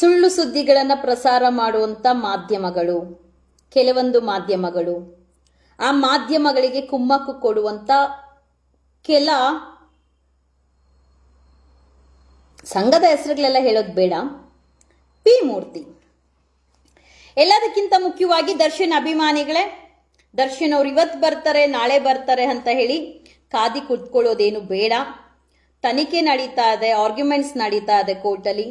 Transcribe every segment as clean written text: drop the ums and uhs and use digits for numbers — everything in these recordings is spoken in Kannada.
ಸುಳ್ಳು ಸುದ್ದಿಗಳನ್ನು ಪ್ರಸಾರ ಮಾಡುವಂಥ ಮಾಧ್ಯಮಗಳು, ಕೆಲವೊಂದು ಮಾಧ್ಯಮಗಳು, ಆ ಮಾಧ್ಯಮಗಳಿಗೆ ಕುಮ್ಮಕ್ಕು ಕೊಡುವಂಥ ಕೆಲ ಸಂಘದ ಹೆಸರುಗಳೆಲ್ಲ ಹೇಳೋದು ಬೇಡ, ಪಿ ಮೂರ್ತಿ. ಎಲ್ಲದಕ್ಕಿಂತ ಮುಖ್ಯವಾಗಿ ದರ್ಶನ್ ಅಭಿಮಾನಿಗಳೇ, ದರ್ಶನ್ ಅವ್ರು ಇವತ್ತು ಬರ್ತಾರೆ ನಾಳೆ ಬರ್ತಾರೆ ಅಂತ ಹೇಳಿ ಕಾದಿ ಕುತ್ಕೊಳ್ಳೋದೇನು ಬೇಡ. ತನಿಖೆ ನಡೀತಾ ಇದೆ, ಆರ್ಗ್ಯುಮೆಂಟ್ಸ್ ನಡೀತಾ ಇದೆ ಕೋರ್ಟಲ್ಲಿ.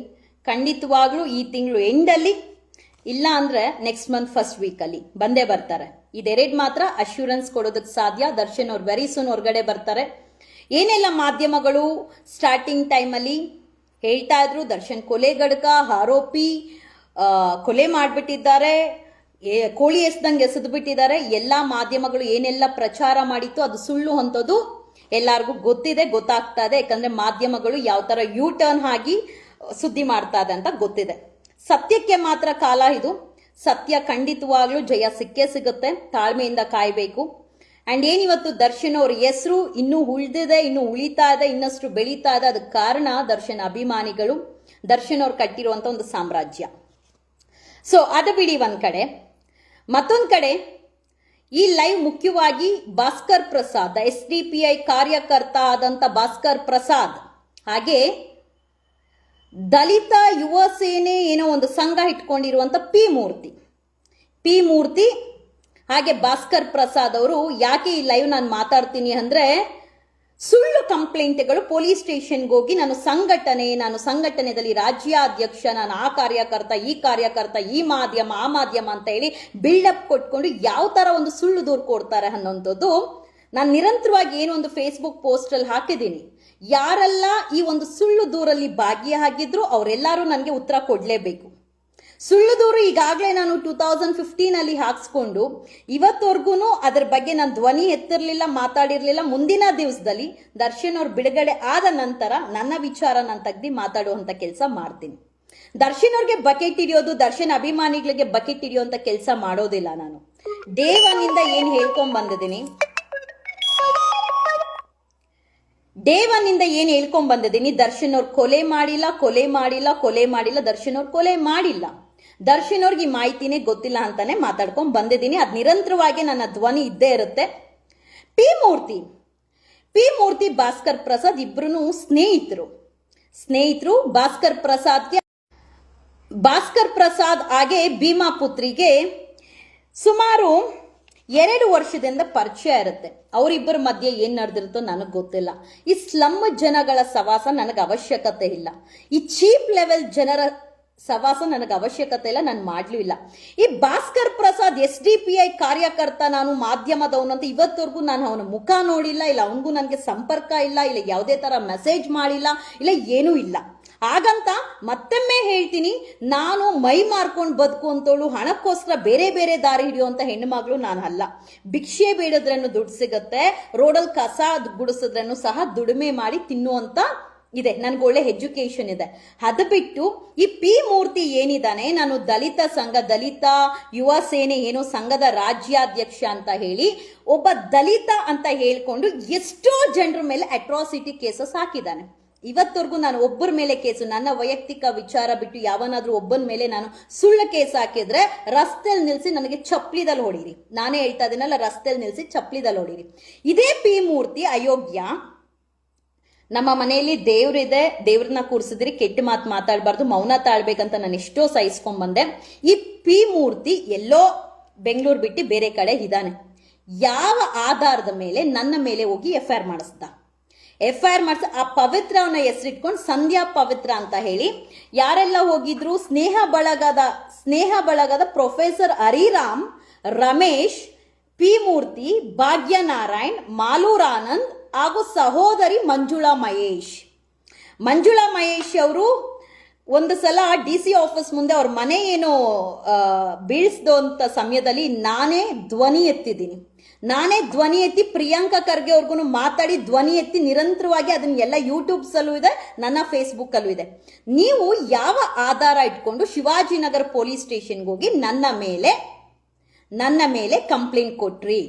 ಖಂಡಿತವಾಗ್ಲೂ ಈ ತಿಂಗಳು ಎಂಡಲ್ಲಿ, ಇಲ್ಲ ಅಂದ್ರೆ ನೆಕ್ಸ್ಟ್ ಮಂತ್ ಫಸ್ಟ್ ವೀಕಲ್ಲಿ ಬಂದೇ ಬರ್ತಾರೆ. ಇದೆರಡು ಮಾತ್ರ ಅಶ್ಯೂರೆನ್ಸ್ ಕೊಡೋದಕ್ಕೆ ಸಾಧ್ಯ. ದರ್ಶನ್ ಅವ್ರು ವೆರಿ ಸೂನ್ ಹೊರಗಡೆ ಬರ್ತಾರೆ. ಏನೆಲ್ಲ ಮಾಧ್ಯಮಗಳು ಸ್ಟಾರ್ಟಿಂಗ್ ಟೈಮಲ್ಲಿ ಹೇಳ್ತಾ ಇದ್ರು, ದರ್ಶನ್ ಕೊಲೆಗಡಕ, ಆರೋಪಿ, ಕೊಲೆ ಮಾಡಿಬಿಟ್ಟಿದ್ದಾರೆ, ಕೋಳಿ ಎಸ್ದಂಗೆ ಎಸೆದು ಬಿಟ್ಟಿದ್ದಾರೆ, ಎಲ್ಲ ಮಾಧ್ಯಮಗಳು ಏನೆಲ್ಲ ಪ್ರಚಾರ ಮಾಡಿತ್ತು ಅದು ಸುಳ್ಳು ಅಂತದ್ದು ಎಲ್ಲರಿಗೂ ಗೊತ್ತಿದೆ, ಗೊತ್ತಾಗ್ತಾ ಇದೆ. ಯಾಕಂದ್ರೆ ಮಾಧ್ಯಮಗಳು ಯಾವ ತರ ಯೂ ಟರ್ನ್ ಆಗಿ ಸುದ್ದಿ ಮಾಡ್ತಾ ಇದೆ ಅಂತ ಗೊತ್ತಿದೆ. ಸತ್ಯಕ್ಕೆ ಮಾತ್ರ ಕಾಲ ಇದು. ಸತ್ಯ ಖಂಡಿತವಾಗ್ಲೂ ಜಯ ಸಿಕ್ಕೇ ಸಿಗುತ್ತೆ. ತಾಳ್ಮೆಯಿಂದ ಕಾಯಬೇಕು. ಅಂಡ್ ಏನಿವತ್ತು ದರ್ಶನ್ ಅವ್ರ ಹೆಸರು ಇನ್ನೂ ಉಳಿದಿದೆ, ಇನ್ನೂ ಉಳಿತಾ ಇದೆ, ಇನ್ನಷ್ಟು ಬೆಳೀತಾ ಇದೆ. ಅದಕ್ಕೆ ಕಾರಣ ದರ್ಶನ್ ಅಭಿಮಾನಿಗಳು, ದರ್ಶನ್ ಅವ್ರು ಕಟ್ಟಿರುವಂತ ಒಂದು ಸಾಮ್ರಾಜ್ಯ. ಸೊ ಅದು ಬಿಡಿ ಒಂದ್ ಕಡೆ. ಮತ್ತೊಂದ್ ಕಡೆ ಈ ಲೈವ್ ಮುಖ್ಯವಾಗಿ ಭಾಸ್ಕರ್ ಪ್ರಸಾದ್, SDPI ಕಾರ್ಯಕರ್ತ ಆದಂತ ಭಾಸ್ಕರ್ ಪ್ರಸಾದ್, ಹಾಗೆ ದಲಿತ ಯುವ ಸೇನೆ ಏನೋ ಒಂದು ಸಂಘ ಇಟ್ಕೊಂಡಿರುವಂತ ಪಿ ಮೂರ್ತಿ ಹಾಗೆ ಭಾಸ್ಕರ್ ಪ್ರಸಾದ್ ಅವರು ಯಾಕೆ ಈ ಲೈವ್ ನಾನು ಮಾತಾಡ್ತೀನಿ ಅಂದ್ರೆ, ಸುಳ್ಳು ಕಂಪ್ಲೇಂಟ್ಗಳು ಪೊಲೀಸ್ ಸ್ಟೇಷನ್ಗೆ ಹೋಗಿ ನಾನು ಸಂಘಟನೆಯಲ್ಲಿ ರಾಜ್ಯಾಧ್ಯಕ್ಷ, ನಾನು ಆ ಕಾರ್ಯಕರ್ತ, ಈ ಮಾಧ್ಯಮ ಆ ಮಾಧ್ಯಮ ಅಂತ ಹೇಳಿ ಬಿಲ್ಡಪ್ ಕೊಟ್ಕೊಂಡು ಯಾವ ತರ ಒಂದು ಸುಳ್ಳು ದೂರು ಕೊಡ್ತಾರೆ ಅನ್ನೋಂಥದ್ದು ನಾನು ನಿರಂತರವಾಗಿ ಏನೋ ಒಂದು ಫೇಸ್ಬುಕ್ ಪೋಸ್ಟ್ ಅಲ್ಲಿ ಹಾಕಿದ್ದೀನಿ. ಯಾರೆಲ್ಲ ಈ ಒಂದು ಸುಳ್ಳು ದೂರಲ್ಲಿ ಭಾಗಿಯಾಗಿದ್ರು ಅವರೆಲ್ಲರೂ ನನಗೆ ಉತ್ತರ ಕೊಡ್ಲೇಬೇಕು. ಸುಳ್ಳು ದೂರು ಈಗಾಗಲೇ ನಾನು 2015 ಅಲ್ಲಿ ಹಾಕ್ಸ್ಕೊಂಡು ಇವತ್ತವರೆಗೂ ಅದರ ಬಗ್ಗೆ ನಾನು ಧ್ವನಿ ಎತ್ತಿರಲಿಲ್ಲ, ಮಾತಾಡಿರ್ಲಿಲ್ಲ. ಮುಂದಿನ ದಿವಸದಲ್ಲಿ ದರ್ಶನ್ ಅವ್ರ ಬಿಡುಗಡೆ ಆದ ನಂತರ ನನ್ನ ವಿಚಾರ ನಾನು ತೆಗ್ದು ಮಾತಾಡುವಂತ ಕೆಲಸ ಮಾಡ್ತೀನಿ. ದರ್ಶನ್ ಅವ್ರಿಗೆ ಬಕೆಟ್ ಹಿಡಿಯೋದು, ದರ್ಶನ್ ಅಭಿಮಾನಿಗಳಿಗೆ ಬಕೆಟ್ ಹಿಡಿಯುವಂತ ಕೆಲಸ ಮಾಡೋದಿಲ್ಲ. ನಾನು ದೇವನಿಂದ ಏನ್ ಹೇಳ್ಕೊಂಡ್ ಬಂದಿದ್ದೀನಿ, ದರ್ಶನ್ ಅವ್ರು ಕೊಲೆ ಮಾಡಿಲ್ಲ, ದರ್ಶನ್ ಅವ್ರು ಕೊಲೆ ಮಾಡಿಲ್ಲ. ದರ್ಶನ್ ಅವ್ರಿಗೆ ಈ ಮಾಹಿತಿನೇ ಗೊತ್ತಿಲ್ಲ ಅಂತಾನೆ ಮಾತಾಡ್ಕೊಂಡ್ ಬಂದಿದ್ದೀನಿ. ಅದ್ ನಿರಂತರವಾಗಿ ನನ್ನ ಧ್ವನಿ ಇದ್ದೇ ಇರುತ್ತೆ. ಪಿ ಮೂರ್ತಿ ಭಾಸ್ಕರ್ ಪ್ರಸಾದ್ ಇಬ್ರು ಸ್ನೇಹಿತರು. ಭಾಸ್ಕರ್ ಪ್ರಸಾದ್ ಹಾಗೆ ಭೀಮಾ ಪುತ್ರಿಗೆ ಸುಮಾರು 2 ವರ್ಷದಿಂದ ಪರಿಚಯ ಇರುತ್ತೆ. ಅವರಿಬ್ಬರ ಮಧ್ಯೆ ಏನ್ ನಡೆದಿರುತ್ತೋ ನನಗೆ ಗೊತ್ತಿಲ್ಲ. ಈ ಸ್ಲಮ್ ಜನಗಳ ಸವಾಸ ನನಗೆ ಅವಶ್ಯಕತೆ ಇಲ್ಲ. ಈ ಚೀಪ್ ಲೆವೆಲ್ ಜನರ ಸವಾಸ ನನಗೆ ಅವಶ್ಯಕತೆ ಇಲ್ಲ, ನಾನು ಮಾಡ್ಲೂ ಇಲ್ಲ. ಈ ಭಾಸ್ಕರ್ ಪ್ರಸಾದ್ SDPI ಕಾರ್ಯಕರ್ತ, ನಾನು ಮಾಧ್ಯಮದವನು ಅಂತ ಇವತ್ತವರೆಗೂ ನಾನು ಅವನ ಮುಖ ನೋಡಿಲ್ಲ, ಇಲ್ಲ ಅವನಿಗೂ ನನಗೆ ಸಂಪರ್ಕ ಇಲ್ಲ, ಇಲ್ಲ ಯಾವುದೇ ತರ ಮೆಸೇಜ್ ಮಾಡಿಲ್ಲ, ಇಲ್ಲ ಏನೂ ಇಲ್ಲ. ಹಾಗಂತ ಮತ್ತೊಮ್ಮೆ ಹೇಳ್ತೀನಿ, ನಾನು ಮೈ ಮಾರ್ಕೊಂಡು ಬದುಕುವಂತವಳು, ಹಣಕ್ಕೋಸ್ಕರ ಬೇರೆ ಬೇರೆ ದಾರಿ ಹಿಡಿಯುವಂತ ಹೆಣ್ಣು ಮಗಳು ನಾನು ಅಲ್ಲ. ಭಿಕ್ಷೆ ಬೇಡದ್ರನ್ನು ದುಡ್ಡು ಸಿಗುತ್ತೆ, ರೋಡಲ್ಲಿ ಕಸ ಗುಡಿಸಿದ್ರನ್ನು ಸಹ ದುಡಿಮೆ ಮಾಡಿ ತಿನ್ನುವಂತ ಇದೆ. ನನ್ಗೆ ಒಳ್ಳೆ ಎಜುಕೇಶನ್ ಇದೆ. ಅದು ಬಿಟ್ಟು ಈ ಪಿ ಮೂರ್ತಿ ಏನಿದಾನೆ, ನಾನು ದಲಿತ ಯುವ ಸೇನೆ ಏನೋ ಸಂಘದ ರಾಜ್ಯಾಧ್ಯಕ್ಷ ಅಂತ ಹೇಳಿ ಒಬ್ಬ ದಲಿತ ಅಂತ ಹೇಳ್ಕೊಂಡು ಎಷ್ಟೋ ಜನರ ಮೇಲೆ ಅಟ್ರಾಸಿಟಿ ಕೇಸಸ್ ಹಾಕಿದ್ದಾನೆ. ಇವತ್ತವರೆಗೂ ನಾನು ಒಬ್ಬರ ಮೇಲೆ ಕೇಸು, ನನ್ನ ವೈಯಕ್ತಿಕ ವಿಚಾರ ಬಿಟ್ಟು ಯಾವನಾದ್ರೂ ಒಬ್ಬನ ಮೇಲೆ ನಾನು ಸುಳ್ಳು ಕೇಸ್ ಹಾಕಿದ್ರೆ ರಸ್ತೆಯಲ್ಲಿ ನಿಲ್ಸಿ ನನಗೆ ಚಪ್ಲಿದಲ್ಲಿ ಹೊಡೀರಿ. ನಾನೇ ಹೇಳ್ತಾ ಇದೀನಲ್ಲ, ರಸ್ತೆಯಲ್ಲಿ ನಿಲ್ಸಿ ಚಪ್ಲಿದಲ್ಲಿ ಹೊಡೀರಿ. ಇದೇ ಪಿ ಮೂರ್ತಿ ಅಯೋಗ್ಯ. ನಮ್ಮ ಮನೆಯಲ್ಲಿ ದೇವ್ರಿದೆ, ದೇವ್ರನ್ನ ಕೂರಿಸಿದ್ರಿ, ಕೆಟ್ಟ ಮಾತು ಮಾತಾಡಬಾರ್ದು, ಮೌನ ತಾಳ್ಬೇಕಂತ ನಾನು ಎಷ್ಟೋ ಸಹಿಸ್ಕೊಂಡ್ ಬಂದೆ. ಈ ಪಿ ಮೂರ್ತಿ ಎಲ್ಲೋ ಬೆಂಗಳೂರು ಬಿಟ್ಟು ಬೇರೆ ಕಡೆ ಇದ್ದಾನೆ. ಯಾವ ಆಧಾರದ ಮೇಲೆ ನನ್ನ ಮೇಲೆ ಹೋಗಿ FIR ಮಾಡಿಸ್ದ? FIR ಮಾಡಿಸ ಆ ಪವಿತ್ರ ಅವನ ಹೆಸರಿಟ್ಕೊಂಡು ಸಂಧ್ಯಾ ಪವಿತ್ರ ಅಂತ ಹೇಳಿ ಯಾರೆಲ್ಲ ಹೋಗಿದ್ರು, ಸ್ನೇಹ ಬಳಗದ ಪ್ರೊಫೆಸರ್ ಹರಿರಾಮ್, ರಮೇಶ್, ಪಿ ಮೂರ್ತಿ, ಭಾಗ್ಯನಾರಾಯಣ್, ಮಾಲೂರ್ ಆನಂದ್ ಹಾಗೂ ಸಹೋದರಿ ಮಂಜುಳಾ ಮಹೇಶ್ ಅವರು ಒಂದು ಸಲ DC ಆಫೀಸ್ ಮುಂದೆ ಅವ್ರ ಮನೆ ಏನೋ ಬೀಳಿಸ್ದಂತ ಸಮಯದಲ್ಲಿ ನಾನೇ ಧ್ವನಿ ಎತ್ತಿ ಪ್ರಿಯಾಂಕಾ ಖರ್ಗೆ ಅವ್ರಿಗೂ ಮಾತಾಡಿ ಧ್ವನಿ ಎತ್ತಿ ನಿರಂತರವಾಗಿ ಅದನ್ನೆಲ್ಲ ಯೂಟ್ಯೂಬ್ಸ್ ಅಲ್ಲೂ ಇದೆ, ನನ್ನ ಫೇಸ್ಬುಕ್ ಅಲ್ಲೂ ಇದೆ. ನೀವು ಯಾವ ಆಧಾರ ಇಟ್ಕೊಂಡು ಶಿವಾಜಿನಗರ ಪೊಲೀಸ್ ಸ್ಟೇಷನ್ಗೆ ಹೋಗಿ ನನ್ನ ಮೇಲೆ ಕಂಪ್ಲೇಂಟ್ ಕೊಟ್ರಿ?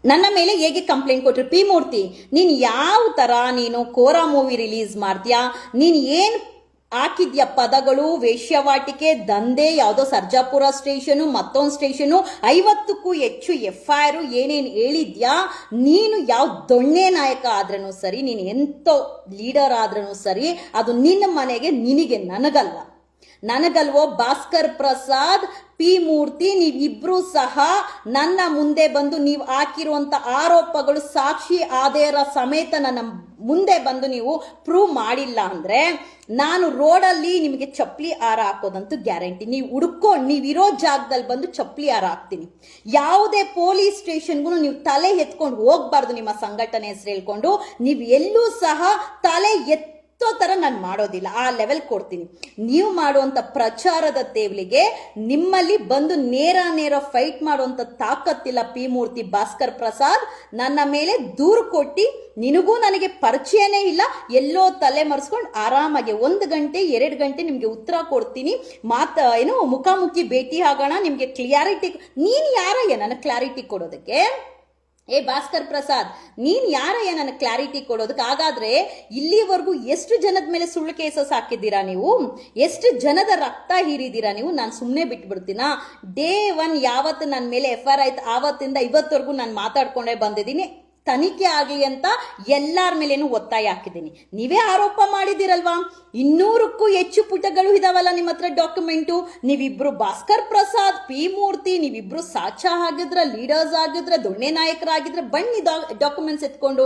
ನನ್ನ ಮೇಲೆ ಹೇಗೆ ಕಂಪ್ಲೇಂಟ್ ಕೊಟ್ರಿ? ಪಿ ಮೂರ್ತಿ, ನೀನು ಯಾವ ಥರ ನೀನು ಕೋರಾ ಮೂವಿ ರಿಲೀಸ್ ಮಾಡ್ತೀಯಾ? ನೀನು ಏನು ಹಾಕಿದ್ಯಾ ಪದಗಳು? ವೇಶ್ಯವಾಟಿಕೆ, ದಂಧೆ, ಯಾವುದೋ ಸರ್ಜಾಪುರ ಸ್ಟೇಷನು, ಮತ್ತೊಂದು ಸ್ಟೇಷನು, 50ಕ್ಕೂ ಹೆಚ್ಚು FIR ಏನೇನು ಹೇಳಿದ್ಯಾ? ನೀನು ಯಾವ ದೊಣ್ಣೆ ನಾಯಕ ಆದ್ರೂ ಸರಿ, ನೀನು ಎಂತೋ ಲೀಡರ್ ಆದ್ರೂ ಸರಿ, ಅದು ನಿನ್ನ ಮನೆಗೆ, ನಿನಗೆ, ನನಗಲ್ವೋ? ಭಾಸ್ಕರ್ ಪ್ರಸಾದ್, ಪಿ ಮೂರ್ತಿ, ನೀವಿಬ್ರು ಸಹ ನನ್ನ ಮುಂದೆ ಬಂದು ನೀವು ಹಾಕಿರುವಂತ ಆರೋಪಗಳು ಸಾಕ್ಷಿ ಆಧಾರ ಸಮೇತ ನನ್ನ ಮುಂದೆ ಬಂದು ನೀವು ಪ್ರೂವ್ ಮಾಡಿಲ್ಲ ಅಂದ್ರೆ ನಾನು ರೋಡಲ್ಲಿ ನಿಮಗೆ ಚಪ್ಪಲಿ ಹಾರ ಹಾಕೋದಂತೂ ಗ್ಯಾರಂಟಿ. ನೀವು ಹುಡ್ಕೊಂಡು ನೀವಿರೋ ಜಾಗದಲ್ಲಿ ಬಂದು ಚಪ್ಪಲಿ ಹಾರ ಹಾಕ್ತೀನಿ. ಯಾವುದೇ ಪೊಲೀಸ್ ಸ್ಟೇಷನ್ಗೂ ನೀವು ತಲೆ ಎತ್ಕೊಂಡು ಹೋಗ್ಬಾರ್ದು. ನಿಮ್ಮ ಸಂಘಟನೆ ಹೆಸರು ಹೇಳ್ಕೊಂಡು ನೀವು ಎಲ್ಲೂ ಸಹ ತಲೆ ತರ ನಾನು ಮಾಡೋದಿಲ್ಲ. ಆ ಲೆವೆಲ್ ಕೊಡ್ತೀನಿ. ನೀವು ಮಾಡುವಂತ ಪ್ರಚಾರದ ತೇವಲಿಗೆ ನಿಮ್ಮಲ್ಲಿ ಬಂದು ನೇರ ಫೈಟ್ ಮಾಡುವಂತ ತಾಕತ್ತಿಲ್ಲ. ಪಿ ಮೂರ್ತಿ, ಭಾಸ್ಕರ್ ಪ್ರಸಾದ್, ನನ್ನ ಮೇಲೆ ದೂರು ಕೊಟ್ಟಿ ನಿನಗೂ ನನಗೆ ಪರಿಚಯನೇ ಇಲ್ಲ, ಎಲ್ಲೋ ತಲೆ ಮರೆಸ್ಕೊಂಡು ಆರಾಮಾಗಿ 1 ಗಂಟೆ 2 ಗಂಟೆ ನಿಮ್ಗೆ ಉತ್ತರ ಕೊಡ್ತೀನಿ. ಮುಖಾಮುಖಿ ಭೇಟಿ ಆಗೋಣ, ನಿಮ್ಗೆ ಕ್ಲಿಯಾರಿಟಿ. ನೀನ್ ಯಾರಯ್ಯ ನನಗೆ ಕ್ಲಾರಿಟಿ ಕೊಡೋದಕ್ಕೆ? ಭಾಸ್ಕರ್ ಪ್ರಸಾದ್, ನೀನ್ ಯಾರಯ್ಯ ನನಗೆ ಕ್ಲಾರಿಟಿ ಕೊಡೋದಕ್ಕೆ? ಹಾಗಾದ್ರೆ ಇಲ್ಲಿವರೆಗೂ ಎಷ್ಟು ಜನದ ಮೇಲೆ ಸುಳ್ಳು ಕೇಸಸ್ ಹಾಕಿದ್ದೀರಾ ನೀವು? ಎಷ್ಟು ಜನದ ರಕ್ತ ಹೀರಿದ್ದೀರಾ ನೀವು? ನಾನು ಸುಮ್ಮನೆ ಬಿಟ್ಬಿಡ್ತೀನಾ? ಡೇ 1 ಯಾವತ್ತು ನನ್ನ ಮೇಲೆ FIR ಆಯ್ತು ಆವತ್ತಿಂದ ಇವತ್ತವರೆಗೂ ನಾನು ಮಾತಾಡ್ಕೊಂಡೇ ಬಂದಿದ್ದೀನಿ. ತನಿಖೆ ಆಗಲಿ ಅಂತ ಎಲ್ಲರ ಮೇಲೇನು ಒತ್ತಾಯ ಹಾಕಿದ್ದೀನಿ. ನೀವೇ ಆರೋಪ ಮಾಡಿದಿರಲ್ವಾ? 200ಕ್ಕೂ ಹೆಚ್ಚು ಪುಟಗಳು ಇದಾವಲ್ಲ ನಿಮ್ಮ ಹತ್ರ ಡಾಕ್ಯುಮೆಂಟು. ನೀವಿಬ್ರು ಭಾಸ್ಕರ್ ಪ್ರಸಾದ್, ಪಿ ಮೂರ್ತಿ, ನೀವಿಬ್ರು ಸಾಚಾ ಆಗಿದ್ರ, ಲೀಡರ್ಸ್ ಆಗಿದ್ರ, ದೊಣ್ಣೆ ನಾಯಕರಾಗಿದ್ರೆ ಬನ್ನಿ ಡಾಕ್ಯುಮೆಂಟ್ಸ್ ಎತ್ಕೊಂಡು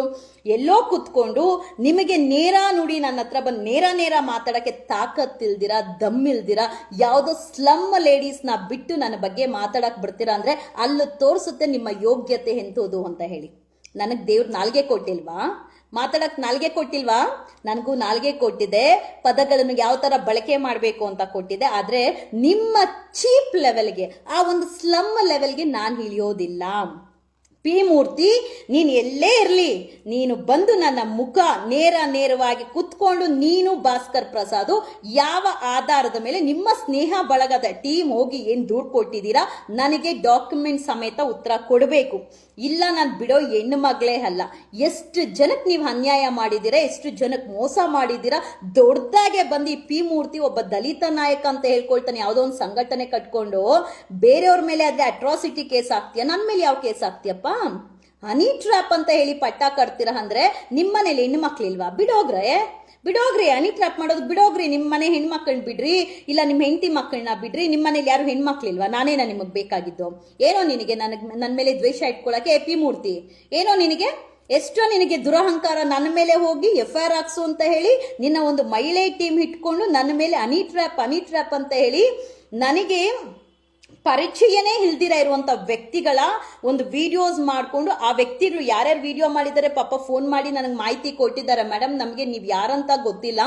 ಎಲ್ಲೋ ಕುತ್ಕೊಂಡು ನಿಮಗೆ ನೇರ ನುಡಿ ನನ್ನ ಹತ್ರ ಬಂದು ನೇರ ಮಾತಾಡಕ್ಕೆ ತಾಕತ್ತಿಲ್ದಿರ, ದಮ್ಮಿಲ್ದಿರ, ಯಾವುದೋ ಸ್ಲಮ್ ಲೇಡೀಸ್ನ ಬಿಟ್ಟು ನನ್ನ ಬಗ್ಗೆ ಮಾತಾಡಕ್ ಬಿಡ್ತೀರಾ ಅಂದ್ರೆ ಅಲ್ಲಿ ತೋರಿಸುತ್ತೆ ನಿಮ್ಮ ಯೋಗ್ಯತೆ ಎಂತೋದು ಅಂತ ಹೇಳಿ. ನನಗೆ ದೇವ್ರ ನಾಲ್ಗೆ ಕೊಟ್ಟಿಲ್ವಾ? ಮಾತಾಡಕ್ ನಾಲ್ಗೆ ಕೊಟ್ಟಿಲ್ವಾ? ನನಗೂ ನಾಲ್ಗೆ ಕೊಟ್ಟಿದೆ. ಪದಗಳನ್ನು ಯಾವ ತರ ಬಳಕೆ ಮಾಡಬೇಕು ಅಂತ ಕೊಟ್ಟಿದೆ. ಆದ್ರೆ ನಿಮ್ಮ ಚೀಪ್ ಲೆವೆಲ್ಗೆ, ಆ ಒಂದು ಸ್ಲಮ್ ಲೆವೆಲ್ಗೆ ನಾನು ಇಳಿಯೋದಿಲ್ಲ. ಪಿ ಮೂರ್ತಿ, ನೀನು ಎಲ್ಲೇ ಇರಲಿ, ನೀನು ಬಂದು ನನ್ನ ಮುಖ ನೇರವಾಗಿ ಕುತ್ಕೊಂಡು ನೀನು ಭಾಸ್ಕರ್ ಪ್ರಸಾದ್ ಯಾವ ಆಧಾರದ ಮೇಲೆ ನಿಮ್ಮ ಸ್ನೇಹ ಬಳಗದ ಟೀಮ್ ಹೋಗಿ ಏನು ದೂರು ಕೊಟ್ಟಿದ್ದೀರಾ ನನಗೆ ಡಾಕ್ಯುಮೆಂಟ್ ಸಮೇತ ಉತ್ತರ ಕೊಡಬೇಕು. ಇಲ್ಲ ನಾನು ಬಿಡೋ ಹೆಣ್ಣು ಮಗಳೇ ಅಲ್ಲ. ಎಷ್ಟು ಜನಕ್ಕೆ ನೀವು ಅನ್ಯಾಯ ಮಾಡಿದ್ದೀರಾ, ಎಷ್ಟು ಜನಕ್ಕೆ ಮೋಸ ಮಾಡಿದ್ದೀರಾ. ದೊಡ್ಡದಾಗೆ ಬಂದು ಈ ಪಿ ಮೂರ್ತಿ ಒಬ್ಬ ದಲಿತ ನಾಯಕ ಅಂತ ಹೇಳ್ಕೊಳ್ತಾನೆ, ಯಾವುದೋ ಒಂದು ಸಂಘಟನೆ ಕಟ್ಕೊಂಡು ಬೇರೆಯವ್ರ ಮೇಲೆ ಆದ್ರೆ ಅಟ್ರಾಸಿಟಿ ಕೇಸ್ ಹಾಕ್ತೀಯ, ನನ್ನ ಮೇಲೆ ಯಾವ ಕೇಸ್ ಹಾಕ್ತೀಯಪ್ಪ? ಹನಿ ಟ್ರ್ಯಾಪ್ ಅಂತ ಹೇಳಿ ಪಟ್ಟ ಕಟ್ತೀರಾ ಅಂದ್ರೆ ನಿಮ್ಮನೇಲಿ ಹೆಣ್ಣು ಮಕ್ಳಿಲ್ವಾ? ಬಿಡೋಗ್ರಿ ಹನಿ ಟ್ರ್ಯಾಪ್ ಮಾಡೋದು ಬಿಡೋಗ್ರಿ. ನಿಮ್ಮ ಮನೆ ಹೆಣ್ಮಕ್ಳನ್ನ ಬಿಡ್ರಿ, ಇಲ್ಲ ನಿಮ್ಮ ಹೆಂಡತಿ ಮಕ್ಕಳನ್ನ ಬಿಡ್ರಿ. ನಿಮ್ಮ ಮನೇಲಿ ಯಾರು ಹೆಣ್ಮಕ್ಳಿಲ್ವಾ? ನಾನೇನ ನಿಮಗೆ ಬೇಕಾಗಿದ್ದು? ಏನೋ ನಿನಗೆ ನನ್ನ ಮೇಲೆ ದ್ವೇಷ ಇಟ್ಕೊಳಕ್ಕೆ ಪಿ ಮೂರ್ತಿ? ಏನೋ ನಿನಗೆ ಎಷ್ಟೋ ನಿನಗೆ ದುರಹಂಕಾರ? ನನ್ನ ಮೇಲೆ ಹೋಗಿ FIR ಹಾಕ್ಸು ಅಂತ ಹೇಳಿ ನಿನ್ನ ಒಂದು ಮಹಿಳೆ ಟೀಮ್ ಇಟ್ಕೊಂಡು ನನ್ನ ಮೇಲೆ ಹನಿ ಟ್ರ್ಯಾಪ್ ಅಂತ ಹೇಳಿ ನನಗೆ ಪರಿಚಯನೇ ಇಲ್ದಿರ ಇರುವಂತ ವ್ಯಕ್ತಿಗಳ ಒಂದು ವಿಡಿಯೋಸ್ ಮಾಡಿಕೊಂಡು ಆ ವ್ಯಕ್ತಿಗಳು ಯಾರ್ಯಾರು ವಿಡಿಯೋ ಮಾಡಿದ್ದಾರೆ ಪಾಪ ಫೋನ್ ಮಾಡಿ ನನಗೆ ಮಾಹಿತಿ ಕೊಟ್ಟಿದ್ದಾರೆ. ಮೇಡಮ್, ನಮಗೆ ನೀವು ಯಾರಂತ ಗೊತ್ತಿಲ್ಲ,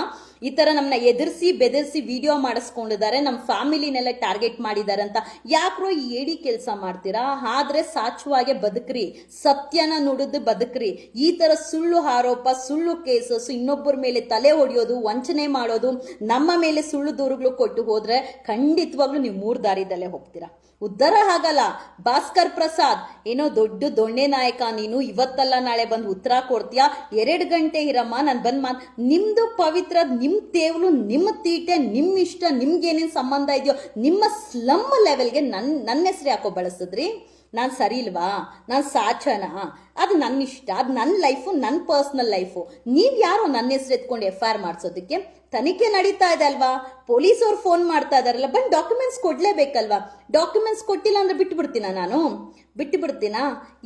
ಈ ತರ ನಮ್ಮನ್ನ ಎದುರಿಸಿ ಬೆದರಿಸಿ ವಿಡಿಯೋ ಮಾಡಿಸ್ಕೊಂಡಿದ್ದಾರೆ, ನಮ್ಮ ಫ್ಯಾಮಿಲಿನೆಲ್ಲ ಟಾರ್ಗೆಟ್ ಮಾಡಿದ್ದಾರೆ ಅಂತ. ಯಾಕ್ರೋ ಈ ಏಡಿ ಕೆಲಸ ಮಾಡ್ತೀರಾ? ಆದ್ರೆ ಸಾಚುವಾಗೆ ಬದುಕ್ರಿ, ಸತ್ಯನ ನುಡಿದು ಬದುಕ್ರಿ. ಈ ತರ ಸುಳ್ಳು ಆರೋಪ, ಸುಳ್ಳು ಕೇಸಸ್, ಇನ್ನೊಬ್ಬರ ಮೇಲೆ ತಲೆ ಹೊಡೆಯೋದು, ವಂಚನೆ ಮಾಡೋದು, ನಮ್ಮ ಮೇಲೆ ಸುಳ್ಳು ದೂರುಗಳು ಕೊಟ್ಟು ಹೋದ್ರೆ ಖಂಡಿತವಾಗ್ಲೂ ನೀವು 3 ದಾರಿದಲ್ಲೇ ಹೋಗ್ತೀರಾ, ಉದ್ಧಾರ ಆಗಲ್ಲ. ಭಾಸ್ಕರ್ ಪ್ರಸಾದ್, ಏನೋ ದೊಡ್ಡ ದೊಣ್ಣೆ ನಾಯಕ ನೀನು, ಇವತ್ತಲ್ಲ ನಾಳೆ ಬಂದು ಉತ್ತರ ಕೊಡ್ತೀಯಾ? 2 ಗಂಟೆ ಇರಮ್ಮ, ನಾನು ಬಂದ್ ನಿಮ್ದು ಪವಿತ್ರ, ನಿಮ್ ತೇವಲು, ನಿಮ್ಮ ತೀಟೆ, ನಿಮ್ ಇಷ್ಟ, ನಿಮ್ಗೇನೇನು ಸಂಬಂಧ ಇದೆಯೋ ನಿಮ್ಮ ಸ್ಲಮ್ ಲೆವೆಲ್ಗೆ ನನ್ನ ಹೆಸರು ಯಾಕೋ ಬಳಸಿದ್ರಿ? ನಾನು ಸರಿ ಇಲ್ವಾ? ನಾನು ಸಾಚನಾ? ಅದು ನನ್ನ ಇಷ್ಟ, ಅದು ನನ್ನ ಲೈಫು, ನನ್ನ ಪರ್ಸನಲ್ ಲೈಫು. ನೀವು ಯಾರೋ ನನ್ನ ಹೆಸರು ಎತ್ಕೊಂಡು FIR ಮಾಡಿಸೋದಕ್ಕೆ? ತನಿಖೆ ನಡೀತಾ ಇದೆ ಅಲ್ವಾ, ಪೊಲೀಸವ್ರು ಫೋನ್ ಮಾಡ್ತಾ ಇದಾರಲ್ಲ, ಬಂದು ಡಾಕ್ಯುಮೆಂಟ್ಸ್ ಕೊಡ್ಲೇಬೇಕಲ್ವಾ? ಡಾಕ್ಯುಮೆಂಟ್ಸ್ ಕೊಟ್ಟಿಲ್ಲ ಅಂದ್ರೆ ಬಿಟ್ಟು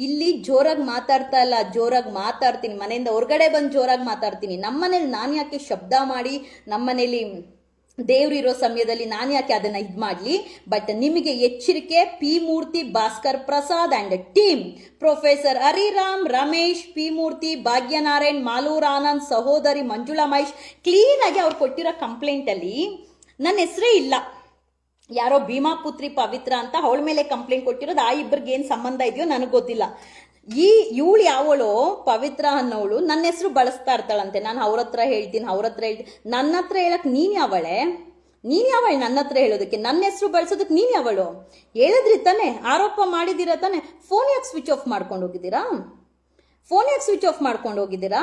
ಇಲ್ಲಿ ಜೋರಾಗಿ ಮಾತಾಡ್ತಾ ಇಲ್ಲ, ಜೋರಾಗಿ ಮಾತಾಡ್ತೀನಿ, ಮನೆಯಿಂದ ಹೊರಗಡೆ ಬಂದು ಜೋರಾಗಿ ಮಾತಾಡ್ತೀನಿ. ನಮ್ಮನೇಲಿ ನಾನು ಯಾಕೆ ಶಬ್ದ ಮಾಡಿ, ನಮ್ಮನೇಲಿ ದೇವ್ರು ಇರೋ ಸಮಯದಲ್ಲಿ ನಾನು ಯಾಕೆ ಅದನ್ನ ಮಾಡ್ಲಿ? ಬಟ್ ನಿಮಗೆ ಎಚ್ಚರಿಕೆ, P Murthy, Bhaskar Prasad and team, professor Hariram, Ramesh, P Murthy, Bhagyanarayan, Malur Anand, ಸಹೋದರಿ ಮಂಜುಳಾ ಮಹೇಶ್, ಕ್ಲೀನ್ ಆಗಿ ಅವ್ರು ಕೊಟ್ಟಿರೋ ಕಂಪ್ಲೇಂಟ್ ಅಲ್ಲಿ ನನ್ನ ಹೆಸರೇ ಇಲ್ಲ. ಯಾರೋ ಭೀಮಾ ಪುತ್ರಿ ಪವಿತ್ರ ಅಂತ ಅವಳ ಮೇಲೆ ಕಂಪ್ಲೇಂಟ್ ಕೊಟ್ಟಿರೋದು. ಆ ಇಬ್ಬರಿಗೆ ಏನ್ ಸಂಬಂಧ ಇದೆಯೋ ನನಗೆ ಗೊತ್ತಿಲ್ಲ. ಇವಳು ಯಾವಳು ಪವಿತ್ರ ಅನ್ನೋಳು ನನ್ನ ಹೆಸರು ಬಳಸ್ತಾ ಇರ್ತಾಳಂತೆ. ನಾನು ಅವ್ರ ಹತ್ರ ಹೇಳ್ತೀನಿ. ನನ್ನ ಹತ್ರ ಹೇಳಕ್ ನೀನ್ ಯಾವಳೆ? ನೀನ್ ಯಾವಳು ನನ್ನ ಹತ್ರ ಹೇಳೋದಕ್ಕೆ? ನನ್ನ ಹೆಸರು ಬಳಸೋದಕ್ಕೆ ನೀನ್ ಯಾವಳು? ಹೇಳಿದ್ರಿ ತಾನೆ, ಆರೋಪ ಮಾಡಿದಿರ ತಾನೆ. ಫೋನ್ ಯಾಕೆ ಸ್ವಿಚ್ ಆಫ್ ಮಾಡ್ಕೊಂಡು ಹೋಗಿದ್ದೀರಾ?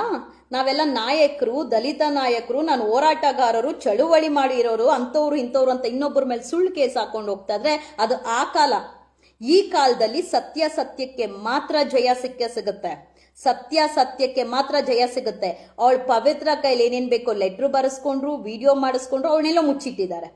ನಾವೆಲ್ಲ ನಾಯಕರು, ದಲಿತ ನಾಯಕರು, ನಾನು ಹೋರಾಟಗಾರರು, ಚಳುವಳಿ ಮಾಡಿರೋರು, ಅಂಥವ್ರು ಇಂಥವ್ರು ಅಂತ ಇನ್ನೊಬ್ಬರ ಮೇಲೆ ಸುಳ್ಳು ಕೇಸ್ ಹಾಕೊಂಡು ಹೋಗ್ತಾ ಇದ್ರೆ ಅದು ಆ ಕಾಲ. ಈ ಕಾಲದಲ್ಲಿ ಸತ್ಯಕ್ಕೆ ಮಾತ್ರ ಜಯ ಸಿಗುತ್ತೆ. ಸತ್ಯಕ್ಕೆ ಮಾತ್ರ ಜಯ ಸಿಗುತ್ತೆ. ಅವಳು ಪವಿತ್ರ ಕೈಲಿ ಏನೇನ್ ಬೇಕೋ ಲೆಟ್ರ್ ಬರೆಸ್ಕೊಂಡ್ರು, ವಿಡಿಯೋ ಮಾಡಿಸ್ಕೊಂಡ್ರು, ಅವಳನ್ನೆಲ್ಲ ಮುಚ್ಚಿಟ್ಟಿದ್ದಾರೆ.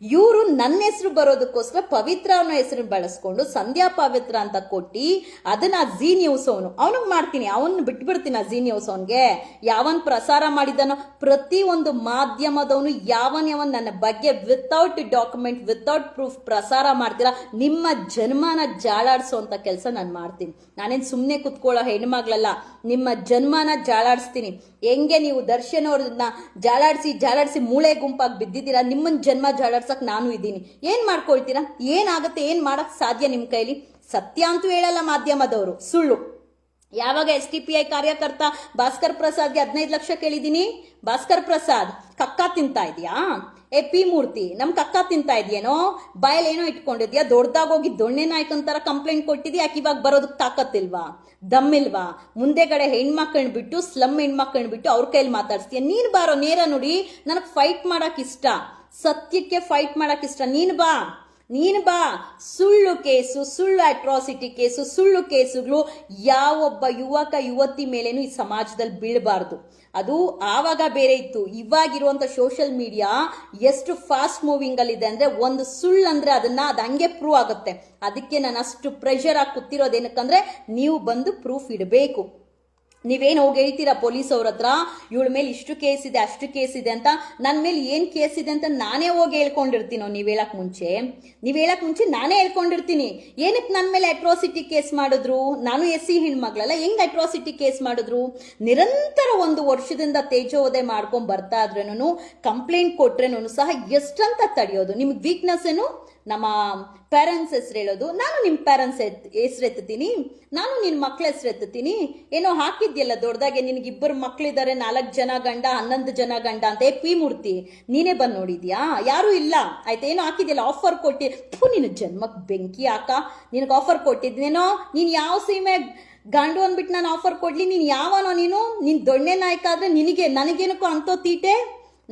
ಇವರು ನನ್ನ ಹೆಸರು ಬರೋದಕ್ಕೋಸ್ಕರ ಪವಿತ್ರ ಅನ್ನೋ ಹೆಸರು ಬಳಸ್ಕೊಂಡು ಸಂಧ್ಯಾ ಪವಿತ್ರ ಅಂತ ಕೊಟ್ಟಿ ಅದನ್ನ ಜಿ ನ್ಯೂಸ್ ಅವನಿಗೆ ಮಾಡ್ತೀನಿ, ಅವನ್ ಬಿಟ್ಬಿಡ್ತೀನಿ. ಜಿ ನ್ಯೂಸ್ ಅವನ್ಗೆ ಯಾವನ್ ಪ್ರಸಾರ ಮಾಡಿದಾನೋ ಪ್ರತಿ ಒಂದು ಮಾಧ್ಯಮದವನು ಯಾವನ್ ನನ್ನ ಬಗ್ಗೆ ವಿತೌಟ್ ಡಾಕ್ಯುಮೆಂಟ್, ವಿತೌಟ್ ಪ್ರೂಫ್ ಪ್ರಸಾರ ಮಾಡ್ತೀರಾ, ನಿಮ್ಮ ಜನ್ಮನ ಜಾಳಾಡ್ಸೋ ಅಂತ ಕೆಲಸ ನಾನು ಮಾಡ್ತೀನಿ. ನಾನೇನ್ ಸುಮ್ಮನೆ ಕುತ್ಕೊಳ್ಳೋ ಹೆಣ್ಮಗ್ಳಲ್ಲ, ನಿಮ್ಮ ಜನ್ಮನ ಜಾಳಾಡಿಸ್ತೀನಿ. ಹೆಂಗೆ ನೀವು ದರ್ಶನ್ ಅವ್ರನ್ನ ಜಾಳಾಡಿಸಿ ಮೂಳೆ ಗುಂಪಾಗಿ ಬಿದ್ದಿದ್ದೀರಾ, ನಿಮ್ಮನ್ನ ಜನ್ಮ ಜಾಳಾಡ್ಸಕ್ ನಾನು ಇದ್ದೀನಿ. ಏನ್ ಮಾಡ್ಕೊಳ್ತೀರಾ? ಏನಾಗುತ್ತೆ? ಏನ್ ಮಾಡಕ್ ಸಾಧ್ಯ ನಿಮ್ ಕೈಲಿ? ಸತ್ಯ ಅಂತೂ ಹೇಳಲ್ಲ ಮಾಧ್ಯಮದವರು, ಸುಳ್ಳು. ಯಾವಾಗ STPI ಕಾರ್ಯಕರ್ತ ಭಾಸ್ಕರ್ ಪ್ರಸಾದ್ಗೆ 15 ಲಕ್ಷ ಕೇಳಿದೀನಿ, ಭಾಸ್ಕರ್ ಪ್ರಸಾದ್ ಕಕ್ಕ ತಿಂತಾ ಇದೆಯಾ? ಪಿ ಮೂರ್ತಿ ನಮ್ ಕಕ್ಕ ತಿಂತಾ ಇದೆಯೇನೋ, ಬಾಯಲ್ಲಿ ಏನೋ ಇಟ್ಕೊಂಡಿದ್ಯಾ, ದೊಡ್ಡದಾಗೋಗಿ ದೊಣ್ಣೆ ನಾಯಕಂತರ ಕಂಪ್ಲೇಂಟ್ ಕೊಟ್ಟಿದ್ಯಾ, ಯಾಕೆ ಇವಾಗ ಬರೋದಕ್ಕೆ ತಾಕತ್ತಿಲ್ವಾ, ದಮ್ಮಿಲ್ವಾ? ಮುಂದೆಗಡೆ ಹೆಣ್ಮಕ್ಳನ್ನ ಬಿಟ್ಟು, ಸ್ಲಮ್ ಹೆಣ್ಮಕ್ಳನ್ನ ಬಿಟ್ಟು ಅವ್ರ ಕೈಲಿ ಮಾತಾಡ್ಸ್ತೀಯ. ನೀನ್ ಬಾರೋ, ನೇರ ನೋಡಿ, ನನಗ್ ಫೈಟ್ ಮಾಡಕ್ ಇಷ್ಟ, ಸತ್ಯಕ್ಕೆ ಫೈಟ್ ಮಾಡಕ್ ಇಷ್ಟ. ನೀನ್ ಬಾ. ಸುಳ್ಳು ಕೇಸು, ಸುಳ್ಳು ಅಟ್ರಾಸಿಟಿ ಕೇಸು, ಸುಳ್ಳು ಕೇಸುಗಳು ಯಾವೊಬ್ಬ ಯುವಕ ಯುವತಿ ಮೇಲೇನು ಈ ಸಮಾಜದಲ್ಲಿ ಬೀಳಬಾರ್ದು. ಅದು ಆವಾಗ ಬೇರೆ ಇತ್ತು. ಇವಾಗಿರುವಂತ ಸೋಷಿಯಲ್ ಮೀಡಿಯಾ ಎಷ್ಟು ಫಾಸ್ಟ್ ಮೂವಿಂಗ್ ಅಲ್ಲಿ ಇದೆ ಅಂದ್ರೆ, ಒಂದು ಸುಳ್ಳು ಅಂದ್ರೆ ಅದು ಹಂಗೆ ಪ್ರೂವ್ ಆಗುತ್ತೆ. ಅದಕ್ಕೆ ನಾನು ಅಷ್ಟು ಪ್ರೆಷರ್ ಆಗಿ ಕೂತಿರೋದೇನಕ್ಕಂದ್ರೆ, ನೀವು ಬಂದು ಪ್ರೂಫ್ ಇಡಬೇಕು. ನೀವೇನು ಹೋಗಿ ಹೇಳ್ತೀರಾ ಪೊಲೀಸ್ ಅವ್ರ ಹತ್ರ, ಇವಳ ಮೇಲೆ ಇಷ್ಟು ಕೇಸ್ ಇದೆ, ಅಷ್ಟು ಕೇಸ್ ಇದೆ ಅಂತ. ನನ್ನ ಮೇಲೆ ಏನ್ ಕೇಸ್ ಇದೆ ಅಂತ ನಾನೇ ಹೋಗಿ ಹೇಳ್ಕೊಂಡಿರ್ತೀನೋ? ನೀವ್ ಹೇಳಕ್ ಮುಂಚೆ ನಾನೇ ಹೇಳ್ಕೊಂಡಿರ್ತೀನಿ. ಏನಕ್ಕೆ ನನ್ನ ಮೇಲೆ ಅಟ್ರಾಸಿಟಿ ಕೇಸ್ ಮಾಡಿದ್ರು? ನಾನು SC ಹೆಣ್ಮಗ್ಳಲ್ಲ, ಹೆಂಗ್ ಅಟ್ರಾಸಿಟಿ ಕೇಸ್ ಮಾಡಿದ್ರು? ನಿರಂತರ 1 ವರ್ಷದಿಂದ ತೇಜೋವಧೆ ಮಾಡ್ಕೊಂಡ್ ಬರ್ತಾ ಇದ್ರೇನು, ಕಂಪ್ಲೇಂಟ್ ಕೊಟ್ರೇನು ಸಹ ಎಷ್ಟಂತ ತಡೆಯೋದು? ನಿಮ್ಗೆ ವೀಕ್ನೆಸ್ ಏನು? ನಮ್ಮ ಪೇರೆಂಟ್ಸ್ ಹೆಸರು ಹೇಳೋದು, ನಾನು ನಿಮ್ಮ ಪೇರೆಂಟ್ಸ್ ಹೆಸರು ಎತ್ತೀನಿ, ನಾನು ನಿನ್ನ ಮಕ್ಳ ಹೆಸರು ಎತ್ತೀನಿ. ಏನೋ ಹಾಕಿದ್ಯಲ್ಲ ದೊಡ್ಡದಾಗೆ, ನಿನಗೆ 2 ಮಕ್ಳಿದ್ದಾರೆ, 4 ಜನ ಗಂಡ, 11 ಜನ ಗಂಡ ಅಂತ. ಪಿ ಮೂರ್ತಿ ನೀನೇ ಬಂದು ನೋಡಿದ್ಯಾ? ಯಾರು ಇಲ್ಲ ಆಯ್ತಾ? ಏನೋ ಹಾಕಿದ್ಯಲ್ಲ, ಆಫರ್ ಕೊಟ್ಟಿ, ನಿನ್ನ ಜನ್ಮಕ್ ಬೆಂಕಿ ಹಾಕ. ನಿನಗೆ ಆಫರ್ ಕೊಟ್ಟಿದ್ನೇನೋ, ನೀನ್ ಯಾವ ಸೀಮೆ ಗಂಡು ಅಂದ್ಬಿಟ್ಟು ನಾನು ಆಫರ್ ಕೊಡ್ಲಿ? ನೀನ್ ಯಾವನೋ ನೀನ್ ದೊಣ್ಣೆ ನಾಯಕ ಆದ್ರೆ ನನಗೇನಕ್ಕೋ ಅಂತೋ ತೀಟೆ,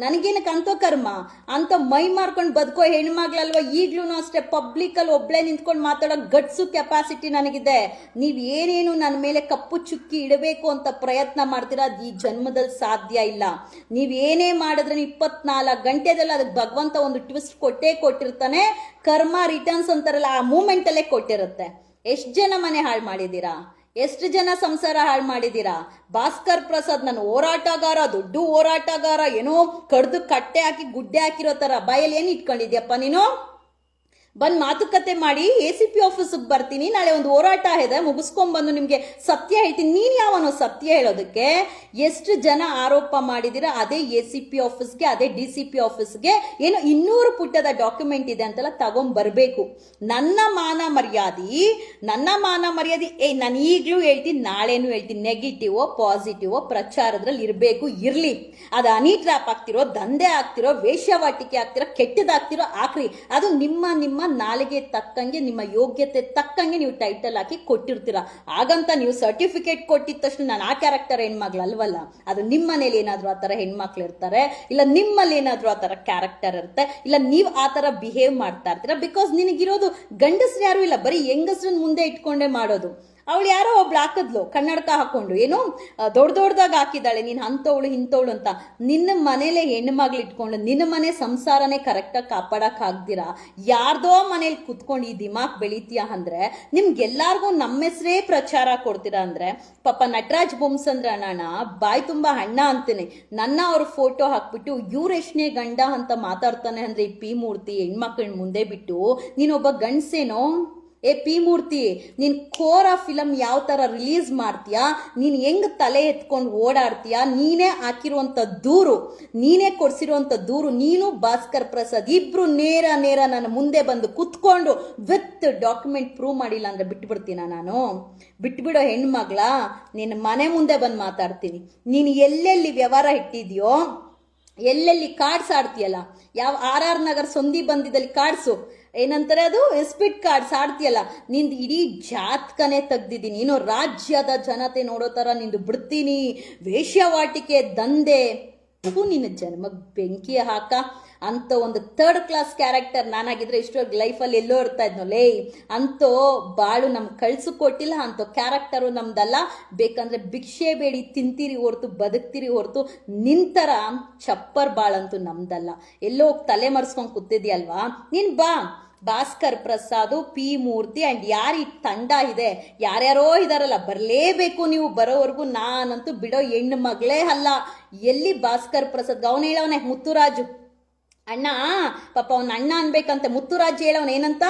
ನನಗೇನಕ್ಕೆ ಅಂತೋ ಕರ್ಮ, ಅಂತ ಮೈ ಮಾರ್ಕೊಂಡು ಬದುಕೋ ಹೆಣ್ಮಗ್ಳಲ್ವ? ಈಗ್ಲೂ ಅಷ್ಟೇ ಪಬ್ಲಿಕ್ ಅಲ್ಲಿ ಒಬ್ಳೆ ನಿಂತ್ಕೊಂಡು ಮಾತಾಡೋ ಗಟ್ಸು ಕೆಪಾಸಿಟಿ ನನಗಿದೆ. ನೀವ್ ಏನೇನು ನನ್ನ ಮೇಲೆ ಕಪ್ಪು ಚುಕ್ಕಿ ಇಡಬೇಕು ಅಂತ ಪ್ರಯತ್ನ ಮಾಡ್ತೀರಾ, ಅದು ಈ ಜನ್ಮದಲ್ಲಿ ಸಾಧ್ಯ ಇಲ್ಲ. ನೀವ್ ಏನೇ ಮಾಡಿದ್ರೆ 24 ಗಂಟೆದಲ್ಲಿ ಅದಕ್ಕೆ ಭಗವಂತ ಒಂದು ಟ್ವಿಸ್ಟ್ ಕೊಟ್ಟಿರ್ತಾನೆ. ಕರ್ಮ ರಿಟರ್ನ್ಸ್ ಅಂತಾರಲ್ಲ, ಆ ಮೂಮೆಂಟ್ ಅಲ್ಲೇ ಕೊಟ್ಟಿರುತ್ತೆ. ಎಷ್ಟು ಜನ ಮನೆ ಹಾಳು ಮಾಡಿದೀರಾ, ಎಷ್ಟು ಜನ ಸಂಸಾರ ಹಾಳು ಮಾಡಿದೀರಾ? ಭಾಸ್ಕರ್ ಪ್ರಸಾದ್ ನನ್ನ ಹೋರಾಟಗಾರ, ದೊಡ್ಡ ಹೋರಾಟಗಾರ, ಏನೋ ಕಡ್ದು ಕಟ್ಟೆ ಹಾಕಿ ಗುಡ್ಡೆ ಹಾಕಿರೋ ತರ ಬಾಯಲ್ಲಿ ಏನ್ ಇಟ್ಕೊಂಡಿದ್ಯಪ್ಪ ನೀನು? ಬಂದ್ ಮಾತುಕತೆ ಮಾಡಿ ACP ಆಫೀಸಿಗೆ ಬರ್ತೀನಿ, ನಾಳೆ ಒಂದು ಹೋರಾಟ ಇದೆ, ಮುಗಿಸ್ಕೊಂಡ್ಬಂದು ನಿಮ್ಗೆ ಸತ್ಯ ಹೇಳ್ತೀನಿ. ನೀನ್ ಯಾವನೋ ಸತ್ಯ ಹೇಳೋದಕ್ಕೆ? ಎಷ್ಟು ಜನ ಆರೋಪ ಮಾಡಿದಿರ, ಅದೇ ACP ಆಫೀಸ್ಗೆ, ಅದೇ DCP ಆಫೀಸ್ಗೆ ಏನೋ 200 ಪುಟದ ಡಾಕ್ಯುಮೆಂಟ್ ಇದೆ ಅಂತೆಲ್ಲ ತಗೊಂಡ್ಬರ್ಬೇಕು. ನನ್ನ ಮಾನ ಮರ್ಯಾದೆ ನಾನು ಈಗ್ಲೂ ಹೇಳ್ತೀನಿ, ನಾಳೆನೂ ಹೇಳ್ತೀನಿ, ನೆಗೆಟಿವೋ ಪಾಸಿಟಿವೋ ಪ್ರಚಾರದ್ರಲ್ಲಿ ಇರ್ಲಿ. ಅದು ಹನಿ ಟ್ರ್ಯಾಪ್ ಆಗ್ತಿರೋ, ದಂಧೆ ಆಗ್ತಿರೋ, ವೇಶ್ಯಾವಾಟಿಕೆ ಆಗ್ತಿರೋ, ಕೆಟ್ಟದಾಗ್ತಿರೋ ಹಾಕ್ರಿ. ಅದು ನಿಮ್ಮ ನಾಲಿಗೆ ತಕ್ಕಂಗೆ, ನಿಮ್ಮ ಯೋಗ್ಯತೆ ತಕ್ಕಂಗೆ ನೀವು ಟೈಟಲ್ ಹಾಕಿ ಕೊಟ್ಟಿರ್ತೀರ. ಹಾಗಂತ ನೀವು ಸರ್ಟಿಫಿಕೇಟ್ ಕೊಟ್ಟಿದ ತಕ್ಷಣ ನಾನು ಆ ಕ್ಯಾರೆಕ್ಟರ್ ಹೆಣ್ಮಗ್ಳು ಅಲ್ವಲ್ಲ. ಅದು ನಿಮ್ಮ ಮನೇಲಿ ಏನಾದ್ರು ಆ ತರ ಹೆಣ್ಮಕ್ಳು ಇರ್ತಾರೆ, ಇಲ್ಲ ನಿಮ್ಮಲ್ಲಿ ಏನಾದ್ರು ಆ ತರ ಕ್ಯಾರೆಕ್ಟರ್ ಇರುತ್ತೆ, ಇಲ್ಲ ನೀವು ಆ ತರ ಬಿಹೇವ್ ಮಾಡ್ತಾ ಇರ್ತೀರಾ. ಬಿಕಾಸ್ ನಿನಗಿರೋದು ಗಂಡಸ್ರು ಯಾರು ಇಲ್ಲ, ಬರೀ ಹೆಂಗಸ್ರನ್ನ ಮುಂದೆ ಇಟ್ಕೊಂಡೇ ಮಾಡೋದು. ಅವಳು ಯಾರೋ ಒಬ್ಳು ಹಾಕಿದ್ಲು ಕನ್ನಡಕ ಹಾಕೊಂಡು, ಏನೋ ದೊಡ್ಡದಾಗ ಹಾಕಿದ್ದಾಳೆ, ನೀನ್ ಅಂತವಳು ಇಂಥವಳು ಅಂತ. ನಿನ್ನ ಮನೇಲೆ ಹೆಣ್ಮಗ್ಳು ಇಟ್ಕೊಂಡು ನಿನ್ನ ಮನೆ ಸಂಸಾರನೇ ಕರೆಕ್ಟಾಗಿ ಕಾಪಾಡಕ್ ಆಗ್ದಿರಾ ಯಾರ್ದೋ ಮನೇಲಿ ಕುತ್ಕೊಂಡು ಈ ದಿಮಾಕ್ ಬೆಳಿತೀಯ ಅಂದ್ರೆ, ನಿಮ್ಗೆಲ್ಲಾರ್ಗೂ ನಮ್ಮ ಹೆಸರೇ ಪ್ರಚಾರ ಕೊಡ್ತೀರಾ ಅಂದ್ರೆ, ಪಾಪ ನಟರಾಜ್ ಬೊಮ್ಸಂದ್ರ ಅಣ್ಣ ಬಾಯಿ ತುಂಬಾ ಅಣ್ಣ ಅಂತೀನಿ, ನನ್ನ ಅವ್ರ ಫೋಟೋ ಹಾಕ್ಬಿಟ್ಟು ಇವ್ರೆಷ್ಟನೇ ಗಂಡ ಅಂತ ಮಾತಾಡ್ತಾನೆ ಅಂದ್ರೆ, ಈ ಪಿ ಮೂರ್ತಿ ಹೆಣ್ಮಕ್ಳನ್ನ ಮುಂದೆ ಬಿಟ್ಟು ನೀನೊಬ್ಬ ಗಂಡ್ಸೇನೋ? ಪಿ ಮೂರ್ತಿ, ನೀನ್ ಕೋರ ಫಿಲಮ್ ಯಾವ ತರ ರಿಲೀಸ್ ಮಾಡ್ತೀಯಾ, ನೀನ್ ಹೆಂಗ್ ತಲೆ ಎತ್ಕೊಂಡು ಓಡಾಡ್ತೀಯಾ, ನೀನೇ ಹಾಕಿರುವಂತ ದೂರು, ನೀನೇ ಕೊಡ್ಸಿರುವಂತ ದೂರು, ನೀನು ಭಾಸ್ಕರ್ ಪ್ರಸಾದ್ ಇಬ್ರು ನೇರ ನನ್ನ ಮುಂದೆ ಬಂದು ಕುತ್ಕೊಂಡು ವಿತ್ ಡಾಕ್ಯುಮೆಂಟ್ ಪ್ರೂವ್ ಮಾಡಿಲ್ಲ ಅಂದ್ರೆ ಬಿಟ್ಬಿಡ್ತೀನ ನಾನು? ಬಿಟ್ಬಿಡೋ ಹೆಣ್ಮಗ್ಳ, ನಿನ್ನ ಮನೆ ಮುಂದೆ ಬಂದು ಮಾತಾಡ್ತೀನಿ. ನೀನು ಎಲ್ಲೆಲ್ಲಿ ವ್ಯವಹಾರ ಇಟ್ಟಿದ್ಯೋ ಎಲ್ಲೆಲ್ಲಿ ಕಾರ್ಡ್ಸ್ ಆಡ್ತೀಯಲ್ಲ, ಯಾವ ಆರ್ ನಗರ್ ಸಂಧಿ ಬಂದಿದ್ದಲ್ಲಿ ಕಾರ್ಡ್ಸು ಏನಂತಾರೆ ಅದು ಸ್ಪಿಟ್ ಕಾರ್ಡ್ಸ್ ಆಡ್ತೀಯಲ್ಲ, ನಿಂದು ಇಡೀ ಜಾತಕನೇ ತೆಗ್ದಿದ್ದೀನಿ. ನೀನು ರಾಜ್ಯದ ಜನತೆ ನೋಡೋ ಥರ ನಿಂದು ಬಿಡ್ತೀನಿ. ವೇಶ್ಯಾವಾಟಿಕೆ ದಂಧೆ, ನಿನ್ನ ಜನ್ಮಕ್ಕೆ ಬೆಂಕಿ ಹಾಕ. ಅಂತ ಒಂದು ಥರ್ಡ್ ಕ್ಲಾಸ್ ಕ್ಯಾರೆಕ್ಟರ್ ನಾನಾಗಿದ್ರೆ ಇಷ್ಟೊರ್ಗ ಲೈಫಲ್ಲಿ ಎಲ್ಲೋ ಇರ್ತಾ ಇದ್ನೋ ಲೇ. ಅಂತೋ ಬಾಳು ನಮ್ಗೆ ಕಳ್ಸು ಕೊಟ್ಟಿಲ್ಲ, ಅಂತೋ ಕ್ಯಾರೆಕ್ಟರು ನಮ್ದಲ್ಲ. ಬೇಕಂದ್ರೆ ಭಿಕ್ಷೆ ಬೇಡಿ ತಿಂತೀರಿ ಹೊರ್ತು ಬದುಕ್ತೀರಿ ಹೊರ್ತು ನಿಂತರ ಚಪ್ಪರ್ ಬಾಳಂತೂ ನಮ್ದಲ್ಲ. ಎಲ್ಲೋ ತಲೆ ಮರೆಸ್ಕೊಂಡು ಕೂತಿದ್ಯಲ್ವಾ ನೀನ್. ಬಾ Bhaskar Prasad, P Murthy and ಯಾರು ಈ ತಂಡ ಇದೆ, ಯಾರ್ಯಾರೋ ಇದಾರಲ್ಲ, ಬರಲೇಬೇಕು ನೀವು. ಬರೋವರೆಗೂ ನಾನಂತೂ ಬಿಡೋ ಹೆಣ್ಣು ಮಗಳೇ ಅಲ್ಲ. ಎಲ್ಲಿ ಭಾಸ್ಕರ್ ಪ್ರಸಾದ್? ಅವನು ಹೇಳವನೆ ಮುತ್ತುರಾಜು ಅಣ್ಣ, ಪಾಪ ಅವನ ಅಣ್ಣ ಅನ್ಬೇಕಂತೆ. ಮುತ್ತುರಾಜ್ ಹೇಳವನ ಏನಂತ,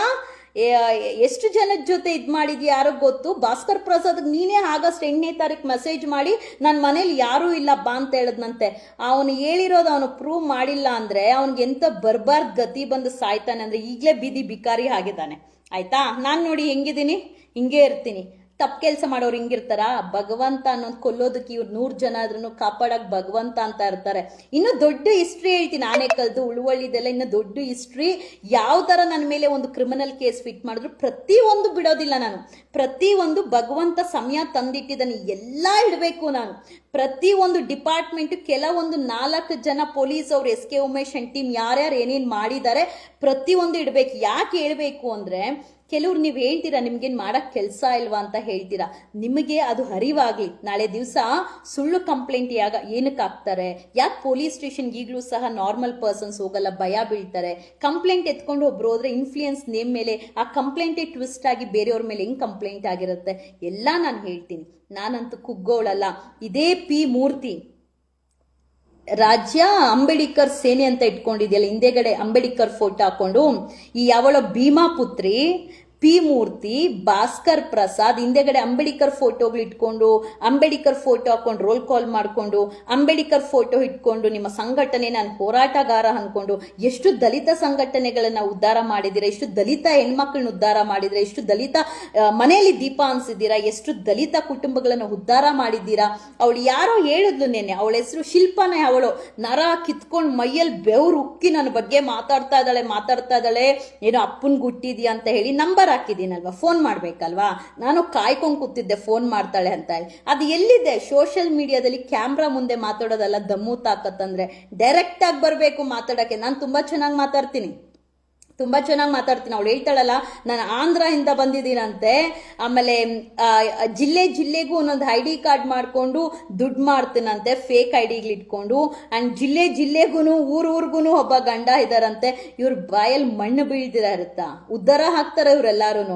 ಎಷ್ಟು ಜನದ ಜೊತೆ ಇದು ಮಾಡಿದ್ಯಾ ಯಾರೋ ಗೊತ್ತು. ಭಾಸ್ಕರ್ ಪ್ರಸಾದ್ ನೀನೇ ಆಗಸ್ಟ್ 8ನೇ ತಾರೀಕು ಮೆಸೇಜ್ ಮಾಡಿ ನನ್ನ ಮನೇಲಿ ಯಾರೂ ಇಲ್ಲ ಬಾ ಅಂತ ಹೇಳಿದ್ನಂತೆ. ಅವನು ಹೇಳಿರೋದು ಅವನು ಪ್ರೂವ್ ಮಾಡಿಲ್ಲ ಅಂದರೆ ಅವ್ನಿಗೆ ಎಂತ ಬರ್ಬಾರ್ದು ಗತಿ ಬಂದು ಸಾಯ್ತಾನೆ ಅಂದರೆ ಈಗಲೇ ಬೀದಿ ಬಿಕಾರಿ ಆಗಿದ್ದಾನೆ. ಆಯ್ತಾ? ನಾನು ನೋಡಿ ಹೆಂಗಿದ್ದೀನಿ, ಹಿಂಗೆ ಇರ್ತೀನಿ. ತಪ್ಪು ಕೆಲಸ ಮಾಡೋರು ಹಿಂಗಿರ್ತಾರ? ಭಗವಂತ ಅನ್ನೋದು ಕೊಲ್ಲೋದಕ್ಕೆ ಇವ್ರು 100 ಜನ ಆದ್ರೂ ಕಾಪಾಡಕ್ ಭಗವಂತ ಅಂತ ಇರ್ತಾರೆ. ಇನ್ನು ದೊಡ್ಡ ಹಿಸ್ಟ್ರಿ ಹೇಳ್ತೀನಿ. ಆನೆಕಲ್ದು ಉಳುವಳ್ಳಿದೆಲ್ಲ ಇನ್ನು ದೊಡ್ಡ ಹಿಸ್ಟ್ರಿ. ಯಾವ ಥರ ನನ್ನ ಮೇಲೆ ಒಂದು ಕ್ರಿಮಿನಲ್ ಕೇಸ್ ಫಿಟ್ ಮಾಡಿದ್ರು ಪ್ರತಿಯೊಂದು ಬಿಡೋದಿಲ್ಲ ನಾನು. ಪ್ರತಿಯೊಂದು ಭಗವಂತ ಸಮಯ ತಂದಿಟ್ಟಿದ್ದಾನೆ, ಎಲ್ಲ ಇಡಬೇಕು ನಾನು. ಪ್ರತಿಯೊಂದು ಡಿಪಾರ್ಟ್ಮೆಂಟ್ ಕೆಲವೊಂದು 4 ಜನ ಪೊಲೀಸ್ ಅವರು, S K Umesh and team ಯಾರ್ಯಾರು ಏನೇನು ಮಾಡಿದ್ದಾರೆ ಪ್ರತಿಯೊಂದು ಇಡಬೇಕು. ಯಾಕೆ ಹೇಳ್ಬೇಕು ಅಂದರೆ, ಕೆಲವ್ರು ನೀವು ಹೇಳ್ತೀರಾ ನಿಮ್ಗೇನು ಮಾಡೋಕ್ಕೆ ಕೆಲಸ ಇಲ್ವಾ ಅಂತ ಹೇಳ್ತೀರಾ. ನಿಮಗೆ ಅದು ಅರಿವಾಗಲಿ. ನಾಳೆ ದಿವಸ ಸುಳ್ಳು ಕಂಪ್ಲೇಂಟ್ ಏನಕ್ಕೆ ಹಾಕ್ತಾರೆ? ಯಾಕೆ ಪೊಲೀಸ್ ಸ್ಟೇಷನ್ಗೆ ಈಗಲೂ ಸಹ ನಾರ್ಮಲ್ ಪರ್ಸನ್ಸ್ ಹೋಗಲ್ಲ, ಭಯ ಬೀಳ್ತಾರೆ. ಕಂಪ್ಲೇಂಟ್ ಎತ್ಕೊಂಡು ಒಬ್ರು ಹೋದ್ರೆ ಇನ್ಫ್ಲೂಯೆನ್ಸ್ ನೇಮ್ ಮೇಲೆ ಆ ಕಂಪ್ಲೇಂಟೇ ಟ್ವಿಸ್ಟ್ ಆಗಿ ಬೇರೆಯವ್ರ ಮೇಲೆ ಹೆಂಗೆ ಕಂಪ್ಲೇಂಟ್ ಆಗಿರುತ್ತೆ ಎಲ್ಲ ನಾನು ಹೇಳ್ತೀನಿ. ನಾನಂತೂ ಕುಗ್ಗೋಳಲ್ಲ. ಇದೇ ಪಿ ಮೂರ್ತಿ ರಾಜ್ಯ ಅಂಬೇಡ್ಕರ್ ಸೇನೆ ಅಂತ ಇಟ್ಕೊಂಡಿದ್ಯಲ್ಲ, ಹಿಂದೆಗಡೆ ಅಂಬೇಡ್ಕರ್ ಫೋಟೋ ಹಾಕೊಂಡು, ಈ ಯಾವಳ ಭೀಮಾ ಪುತ್ರಿ ಪಿ ಮೂರ್ತಿ, ಭಾಸ್ಕರ್ ಪ್ರಸಾದ್ ಹಿಂದೆಗಡೆ ಅಂಬೇಡ್ಕರ್ ಫೋಟೋಗಳು ಇಟ್ಕೊಂಡು, ಅಂಬೇಡ್ಕರ್ ಫೋಟೋ ಹಾಕೊಂಡು ರೋಲ್ ಕಾಲ್ ಮಾಡಿಕೊಂಡು, ಅಂಬೇಡ್ಕರ್ ಫೋಟೋ ಇಟ್ಕೊಂಡು ನಿಮ್ಮ ಸಂಘಟನೆ ನಾನು ಹೋರಾಟಗಾರ ಅನ್ಕೊಂಡು ಎಷ್ಟು ದಲಿತ ಸಂಘಟನೆಗಳನ್ನ ಉದ್ಧಾರ ಮಾಡಿದ್ದೀರಾ, ಎಷ್ಟು ದಲಿತ ಹೆಣ್ಮಕ್ಳನ್ನ ಉದ್ಧಾರ ಮಾಡಿದ್ದೀರಾ, ಎಷ್ಟು ದಲಿತ ಮನೆಯಲ್ಲಿ ದೀಪ ಅನ್ಸಿದ್ದೀರಾ, ಎಷ್ಟು ದಲಿತ ಕುಟುಂಬಗಳನ್ನ ಉದ್ಧಾರ ಮಾಡಿದ್ದೀರಾ. ಅವಳು ಯಾರೋ ಹೇಳಿದ್ಲು ನೆನ್ನೆ, ಅವಳ ಹೆಸರು ಶಿಲ್ಪನೇ. ಅವಳು ನರ ಕಿತ್ಕೊಂಡು ಮೈಯಲ್ಲಿ ಬೆವರು ಉಕ್ಕಿ ನನ್ನ ಬಗ್ಗೆ ಮಾತಾಡ್ತಾ ಇದ್ದಾಳೆ. ಏನೋ ಅಪ್ಪನ್ ಗುಟ್ಟಿದ್ಯಾ ಅಂತ ಹೇಳಿ ನಂಬರ್ ಹಾಕಿದ್ದೀನಲ್ವಾ, ಫೋನ್ ಮಾಡ್ಬೇಕಲ್ವಾ. ನಾನು ಕಾಯ್ಕೊಂಡು ಕೂತಿದ್ದೆ ಫೋನ್ ಮಾಡ್ತಾಳೆ ಅಂತ ಹೇಳಿ. ಅದು ಎಲ್ಲಿದೆ? ಸೋಷಿಯಲ್ ಮೀಡಿಯಾದಲ್ಲಿ ಕ್ಯಾಮ್ರಾ ಮುಂದೆ ಮಾತಾಡೋದಲ್ಲ ದಮ್ಮು ತಾಕತ್ತಂದ್ರೆ. ಡೈರೆಕ್ಟ್ ಆಗಿ ಬರಬೇಕು ಮಾತಾಡೋಕ್ಕೆ. ನಾನು ತುಂಬಾ ಚೆನ್ನಾಗಿ ಮಾತಾಡ್ತೀನಿ. ಅವಳು ಹೇಳ್ತಾಳಲ್ಲ, ನಾನು ಆಂಧ್ರದಿಂದ ಬಂದಿದ್ದೀನಂತೆ, ಆಮೇಲೆ ಜಿಲ್ಲೆಗೂ ಒಂದೊಂದು ಐ ಡಿ ಕಾರ್ಡ್ ಮಾಡಿಕೊಂಡು ದುಡ್ಡು ಮಾಡ್ತೀನಂತೆ, ಫೇಕ್ ಐ ಡಿಗಳು ಇಟ್ಕೊಂಡು. ಆ್ಯಂಡ್ ಜಿಲ್ಲೆಗೂ ಊರಿಗೂ ಒಬ್ಬ ಗಂಡ ಇದ್ದಾರಂತೆ. ಇವ್ರ ಬಾಯಲ್ಲಿ ಮಣ್ಣು ಬೀಳ್ದಿರ ಇರುತ್ತಾ? ಉದ್ಧಾರ ಹಾಕ್ತಾರೆ ಇವರೆಲ್ಲಾರು.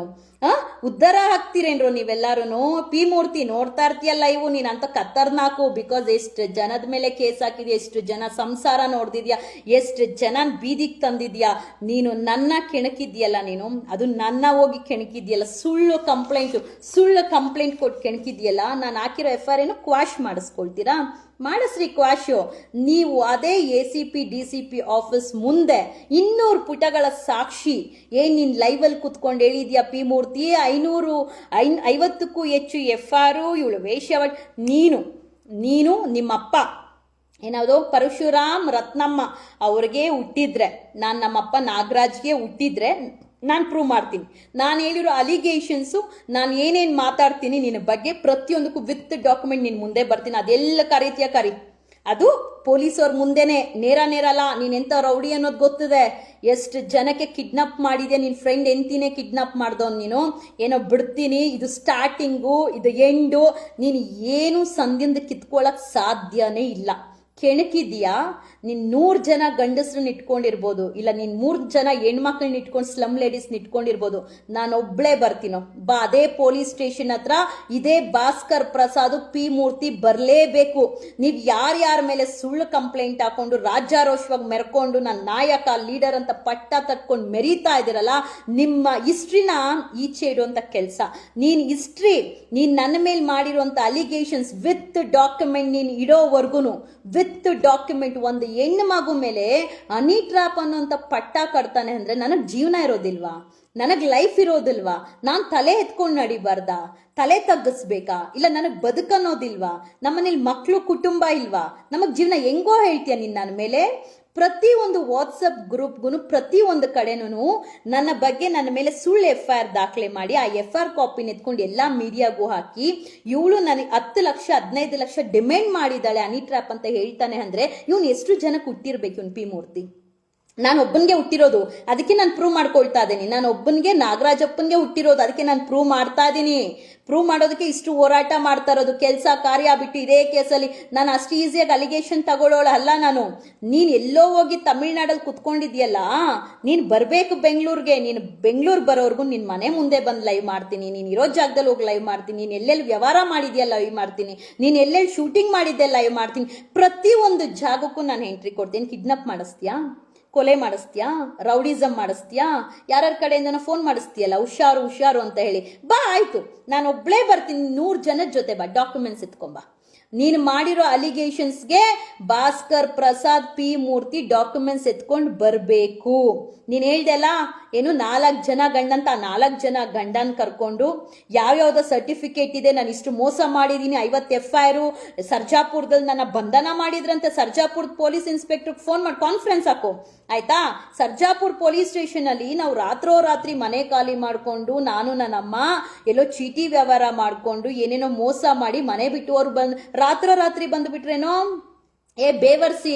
ಉದ್ಧಾರ ಹಾಕ್ತೀರೇನ್ರು ನೀವೆಲ್ಲಾರು? ಪಿ ಮೂರ್ತಿ ನೋಡ್ತಾ ಇರ್ತೀಯಲ್ಲ ಇವು ನೀನಂತ ಖತರ್ನಾಕು. ಬಿಕಾಸ್ ಎಷ್ಟು ಜನದ ಮೇಲೆ ಕೇಸ್ ಹಾಕಿದ್ಯಾ, ಎಷ್ಟು ಜನ ಸಂಸಾರ ನೋಡ್ದಿದ್ಯಾ, ಎಷ್ಟು ಜನ ಬೀದಿಗೆ ತಂದಿದ್ಯಾ. ನೀನು ನನ್ನ ಕೆಣಕಿದ್ಯಲ್ಲ, ನೀನು ಅದು ನನ್ನ ಹೋಗಿ ಕೆಣಕಿದ್ಯಲ್ಲ. ಸುಳ್ಳು ಕಂಪ್ಲೇಂಟ್ ಕೊಟ್ಟು ಕೆಣಕಿದ್ಯಲ್ಲ. ನಾನು ಹಾಕಿರೋ FIR ಕ್ವಾಶ್ ಮಾಡಿಸ್ಕೊಳ್ತೀರಾ? ಮಾಡಿಸ್ರಿ ಕ್ವಾಶು. ನೀವು ಅದೇ ACP DCP ಆಫೀಸ್ ಮುಂದೆ 200 ಪುಟಗಳ ಸಾಕ್ಷಿ ನೀನ್ ಲೈವಲ್ಲಿ ಕುತ್ಕೊಂಡು ಹೇಳಿದ್ಯಾ ಪಿ ಮೂರ್ತಿ, 550ಕ್ಕೂ ಹೆಚ್ಚು FIR, ಇವಳು ವೇಶ್ಯಾವಟ್. ನೀನು ನಿಮ್ಮಪ್ಪ ಏನಾವುದು ಪರಶುರಾಮ್ ರತ್ನಮ್ಮ ಅವ್ರಿಗೆ ಹುಟ್ಟಿದ್ರೆ, ನಮ್ಮಪ್ಪ ನಾಗರಾಜ್ಗೆ ಹುಟ್ಟಿದ್ರೆ ನಾನು ಪ್ರೂವ್ ಮಾಡ್ತೀನಿ. ನಾನು ಹೇಳಿರೋ ಅಲಿಗೇಷನ್ಸು, ನಾನು ಏನೇನು ಮಾತಾಡ್ತೀನಿ ನಿನ್ನ ಬಗ್ಗೆ ಪ್ರತಿಯೊಂದಕ್ಕೂ ವಿತ್ ಡಾಕ್ಯುಮೆಂಟ್ ನಿನ್ನ ಮುಂದೆ ಬರ್ತೀನಿ. ಅದೆಲ್ಲ ಕರಿ. ಅದು ಪೊಲೀಸವ್ರ ಮುಂದೆನೆ, ನೇರ ಅಲ್ಲ. ನೀನು ಎಂಥ ರೌಡಿ ಅನ್ನೋದು ಗೊತ್ತಿದೆ. ಎಷ್ಟು ಜನಕ್ಕೆ ಕಿಡ್ನಾಪ್ ಮಾಡಿದೆ. ನಿನ್ನ ಫ್ರೆಂಡ್ ಎಂತಿನೇ ಕಿಡ್ನಾಪ್ ಮಾಡ್ದವ್ ನೀನು. ಏನೋ ಬಿಡ್ತೀನಿ, ಇದು ಸ್ಟಾರ್ಟಿಂಗು, ಇದು ಎಂಡು. ನೀನು ಏನು ಸಂಧಿಯಿಂದ ಕಿತ್ಕೊಳ್ಳೋಕೆ ಸಾಧ್ಯನೇ ಇಲ್ಲ. ಕೆಣಕಿದ್ಯಾ? ನೀನು 100 ಜನ ಗಂಡಸ್ರನ್ನ ಇಟ್ಕೊಂಡಿರ್ಬೋದು, ಇಲ್ಲ ನೀನು 3 ಜನ ಹೆಣ್ಮಕ್ಳನ್ನ ಇಟ್ಕೊಂಡು ಸ್ಲಮ್ ಲೇಡೀಸ್ನ ಇಟ್ಕೊಂಡಿರ್ಬೋದು. ನಾನೊಬ್ಳೇ ಬರ್ತೀನೋ ಬಾ. ಅದೇ ಪೊಲೀಸ್ ಸ್ಟೇಷನ್ ಹತ್ರ ಇದೇ ಭಾಸ್ಕರ್ ಪ್ರಸಾದ್ ಪಿ ಮೂರ್ತಿ ಬರಲೇಬೇಕು. ನೀವು ಯಾರ್ಯಾರ ಮೇಲೆ ಸುಳ್ಳು ಕಂಪ್ಲೇಂಟ್ ಹಾಕೊಂಡು ರಾಜ್ಯಾರೋಷವಾಗಿ ಮೆರ್ಕೊಂಡು ನಾನು ನಾಯಕ ಲೀಡರ್ ಅಂತ ಪಟ್ಟ ತಟ್ಕೊಂಡು ಮೆರೀತಾ ಇದ್ದೀರಲ್ಲ, ನಿಮ್ಮ ಹಿಸ್ಟ್ರಿನ ಈಚೆ ಇಡುವಂಥ ಕೆಲಸ. ನೀನು ನನ್ನ ಮೇಲೆ ಮಾಡಿರುವಂಥ ಅಲಿಗೇಷನ್ಸ್ ವಿತ್ ಡಾಕ್ಯುಮೆಂಟ್ ನೀನು ಇಡೋವರೆಗೂ, ವಿತ್ ಡಾಕ್ಯುಮೆಂಟ್ ಒಂದು ಹೆಣ್ಣು ಮಗು ಮೇಲೆ ಹನಿ ಟ್ರಾಪ್ ಅನ್ನೋಂಥ ಪಟ್ಟ ಕಟ್ತಾನೆ ಅಂದರೆ ನನಗೆ ಜೀವನ ಇರೋದಿಲ್ವಾ? ನನಗೆ ಲೈಫ್ ಇರೋದಿಲ್ವಾ? ನಾನು ತಲೆ ಎತ್ಕೊಂಡು ನಡಿಬಾರ್ದಾ? ತಲೆ ತಗ್ಗಿಸ್ಬೇಕಾ? ಇಲ್ಲ ನನಗೆ ಬದುಕನ್ನೋದಿಲ್ವಾ? ನಮ್ಮನೇಲಿ ಮಕ್ಕಳು ಕುಟುಂಬ ಇಲ್ವಾ? ನಮಗ್ ಜೀವನ ಹೆಂಗೋ ಹೇಳ್ತೀಯ ನೀನ್ ನನ್ನ ಮೇಲೆ? ಪ್ರತಿ ಒಂದು ವಾಟ್ಸಪ್ ಗ್ರೂಪ್ಗೂ ಪ್ರತಿ ಒಂದು ಕಡೆನೂ ನನ್ನ ಬಗ್ಗೆ ನನ್ನ ಮೇಲೆ ಸುಳ್ಳು FIR ದಾಖಲೆ ಮಾಡಿ ಆ FIR ಕಾಪಿನ ಎತ್ಕೊಂಡು ಎಲ್ಲಾ ಮೀಡಿಯಾಗೂ ಹಾಕಿ ಇವಳು ನನಗೆ 10 ಲಕ್ಷ 15 ಲಕ್ಷ ಡಿಮ್ಯಾಂಡ್ ಮಾಡಿದಾಳೆ ಹನಿ ಟ್ರ್ಯಾಪ್ ಅಂತ ಹೇಳ್ತಾನೆ ಅಂದ್ರೆ ಇವನು ಎಷ್ಟು ಜನಕ್ಕೆ ಹುಟ್ಟಿರ್ಬೇಕು ಇವನು ಪಿ ಮೂರ್ತಿ? ನಾನು ಒಬ್ಬನಿಗೆ ಹುಟ್ಟಿರೋದು, ಅದಕ್ಕೆ ನಾನು ಪ್ರೂವ್ ಮಾಡ್ಕೊಳ್ತಾ ಇದ್ದೀನಿ. ನಾನು ಒಬ್ಬನಿಗೆ ನಾಗರಾಜಪ್ಪನಿಗೆ ಹುಟ್ಟಿರೋದು, ಅದಕ್ಕೆ ನಾನು ಪ್ರೂವ್ ಮಾಡ್ತಾ ಇದ್ದೀನಿ. ಪ್ರೂವ್ ಮಾಡೋದಕ್ಕೆ ಇಷ್ಟು ಹೋರಾಟ ಮಾಡ್ತಾ ಇರೋದು. ಕೆಲಸ ಕಾರ್ಯ ಬಿಟ್ಟು ಇದೇ ಕೇಸಲ್ಲಿ ನಾನು ಅಷ್ಟು ಈಸಿಯಾಗಿ ಅಲಿಗೇಷನ್ ತಗೊಳ್ಳೋಳು ಅಲ್ಲ ನಾನು. ನೀನು ಎಲ್ಲೋ ಹೋಗಿ ತಮಿಳ್ನಾಡಲ್ಲಿ ಕುತ್ಕೊಂಡಿದ್ಯಲ್ಲ, ನೀನು ಬರಬೇಕು ಬೆಂಗಳೂರಿಗೆ. ನೀನು ಬೆಂಗಳೂರು ಬರೋರ್ಗು ನಿನ್ನ ಮನೆ ಮುಂದೆ ಬಂದು ಲೈವ್ ಮಾಡ್ತೀನಿ. ನೀನು ಇರೋ ಜಾಗದಲ್ಲಿ ಹೋಗಿ ಲೈವ್ ಮಾಡ್ತೀನಿ. ನೀನು ಎಲ್ಲೆಲ್ಲಿ ವ್ಯವಹಾರ ಮಾಡಿದ್ಯಾ ಲೈವ್ ಮಾಡ್ತೀನಿ. ನೀನು ಎಲ್ಲೆಲ್ಲಿ ಶೂಟಿಂಗ್ ಮಾಡಿದ್ದೆ ಲೈವ್ ಮಾಡ್ತೀನಿ. ಪ್ರತಿ ಒಂದು ಜಾಗಕ್ಕೂ ನಾನು ಎಂಟ್ರಿ ಕೊಡ್ತೀನಿ. ಕಿಡ್ನಾಪ್ ಮಾಡಿಸ್ತೀಯಾ? ಕೊಲೆ ಮಾಡಿಸ್ತೀಯಾ? ರೌಡಿಸಮ್ ಮಾಡಿಸ್ತೀಯಾ? ಯಾರ್ಯಾರ ಕಡೆಯಿಂದ ಫೋನ್ ಮಾಡಿಸ್ತೀಯಲ್ಲ ಹುಷಾರು ಹುಷಾರು ಅಂತ ಹೇಳಿ. ಬಾ ಆಯ್ತು, ನಾನು ಒಬ್ಳೇ ಬರ್ತೀನಿ. 100 ಜನದ ಜೊತೆ ಬಾ, ಡಾಕ್ಯುಮೆಂಟ್ಸ್ ಎತ್ಕೊಂಬ. ನೀನು ಮಾಡಿರೋ ಅಲಿಗೇಷನ್ಸ್ಗೆ ಭಾಸ್ಕರ್ ಪ್ರಸಾದ್ ಪಿ ಮೂರ್ತಿ ಡಾಕ್ಯುಮೆಂಟ್ಸ್ ಎತ್ಕೊಂಡು ಬರಬೇಕು. ನೀನು ಹೇಳ್ದೆಲ್ಲ ಏನು 4 ಜನ ಗಂಡಂತ, 4 ಜನ ಗಂಡನ್ ಕರ್ಕೊಂಡು ಯಾವ್ಯಾವ್ದೋ ಸರ್ಟಿಫಿಕೇಟ್ ಇದೆ, ನಾನು ಇಷ್ಟು ಮೋಸ ಮಾಡಿದ್ದೀನಿ, 50 FIR ಸರ್ಜಾಪುರದಲ್ಲಿ ನನ್ನ ಬಂಧನ ಮಾಡಿದ್ರಂತೆ. ಸರ್ಜಾಪುರದ ಪೊಲೀಸ್ ಇನ್ಸ್ಪೆಕ್ಟರ್ ಫೋನ್ ಮಾಡಿ ಕಾನ್ಫರೆನ್ಸ್ ಹಾಕು ಆಯ್ತಾ? ಸರ್ಜಾಪುರ್ ಪೊಲೀಸ್ ಸ್ಟೇಷನ್ ಅಲ್ಲಿ ನಾವು ರಾತ್ರೋರಾತ್ರಿ ಮನೆ ಖಾಲಿ ಮಾಡ್ಕೊಂಡು ನಾನು ನನ್ನಮ್ಮ ಎಲ್ಲೋ ಚೀಟಿ ವ್ಯವಹಾರ ಮಾಡ್ಕೊಂಡು ಏನೇನೋ ಮೋಸ ಮಾಡಿ ಮನೆ ಬಿಟ್ಟು ಅವ್ರು ರಾತ್ರೋರಾತ್ರಿ ಬಂದ್ಬಿಟ್ರೇನೋ. ಬೇವರ್ಸಿ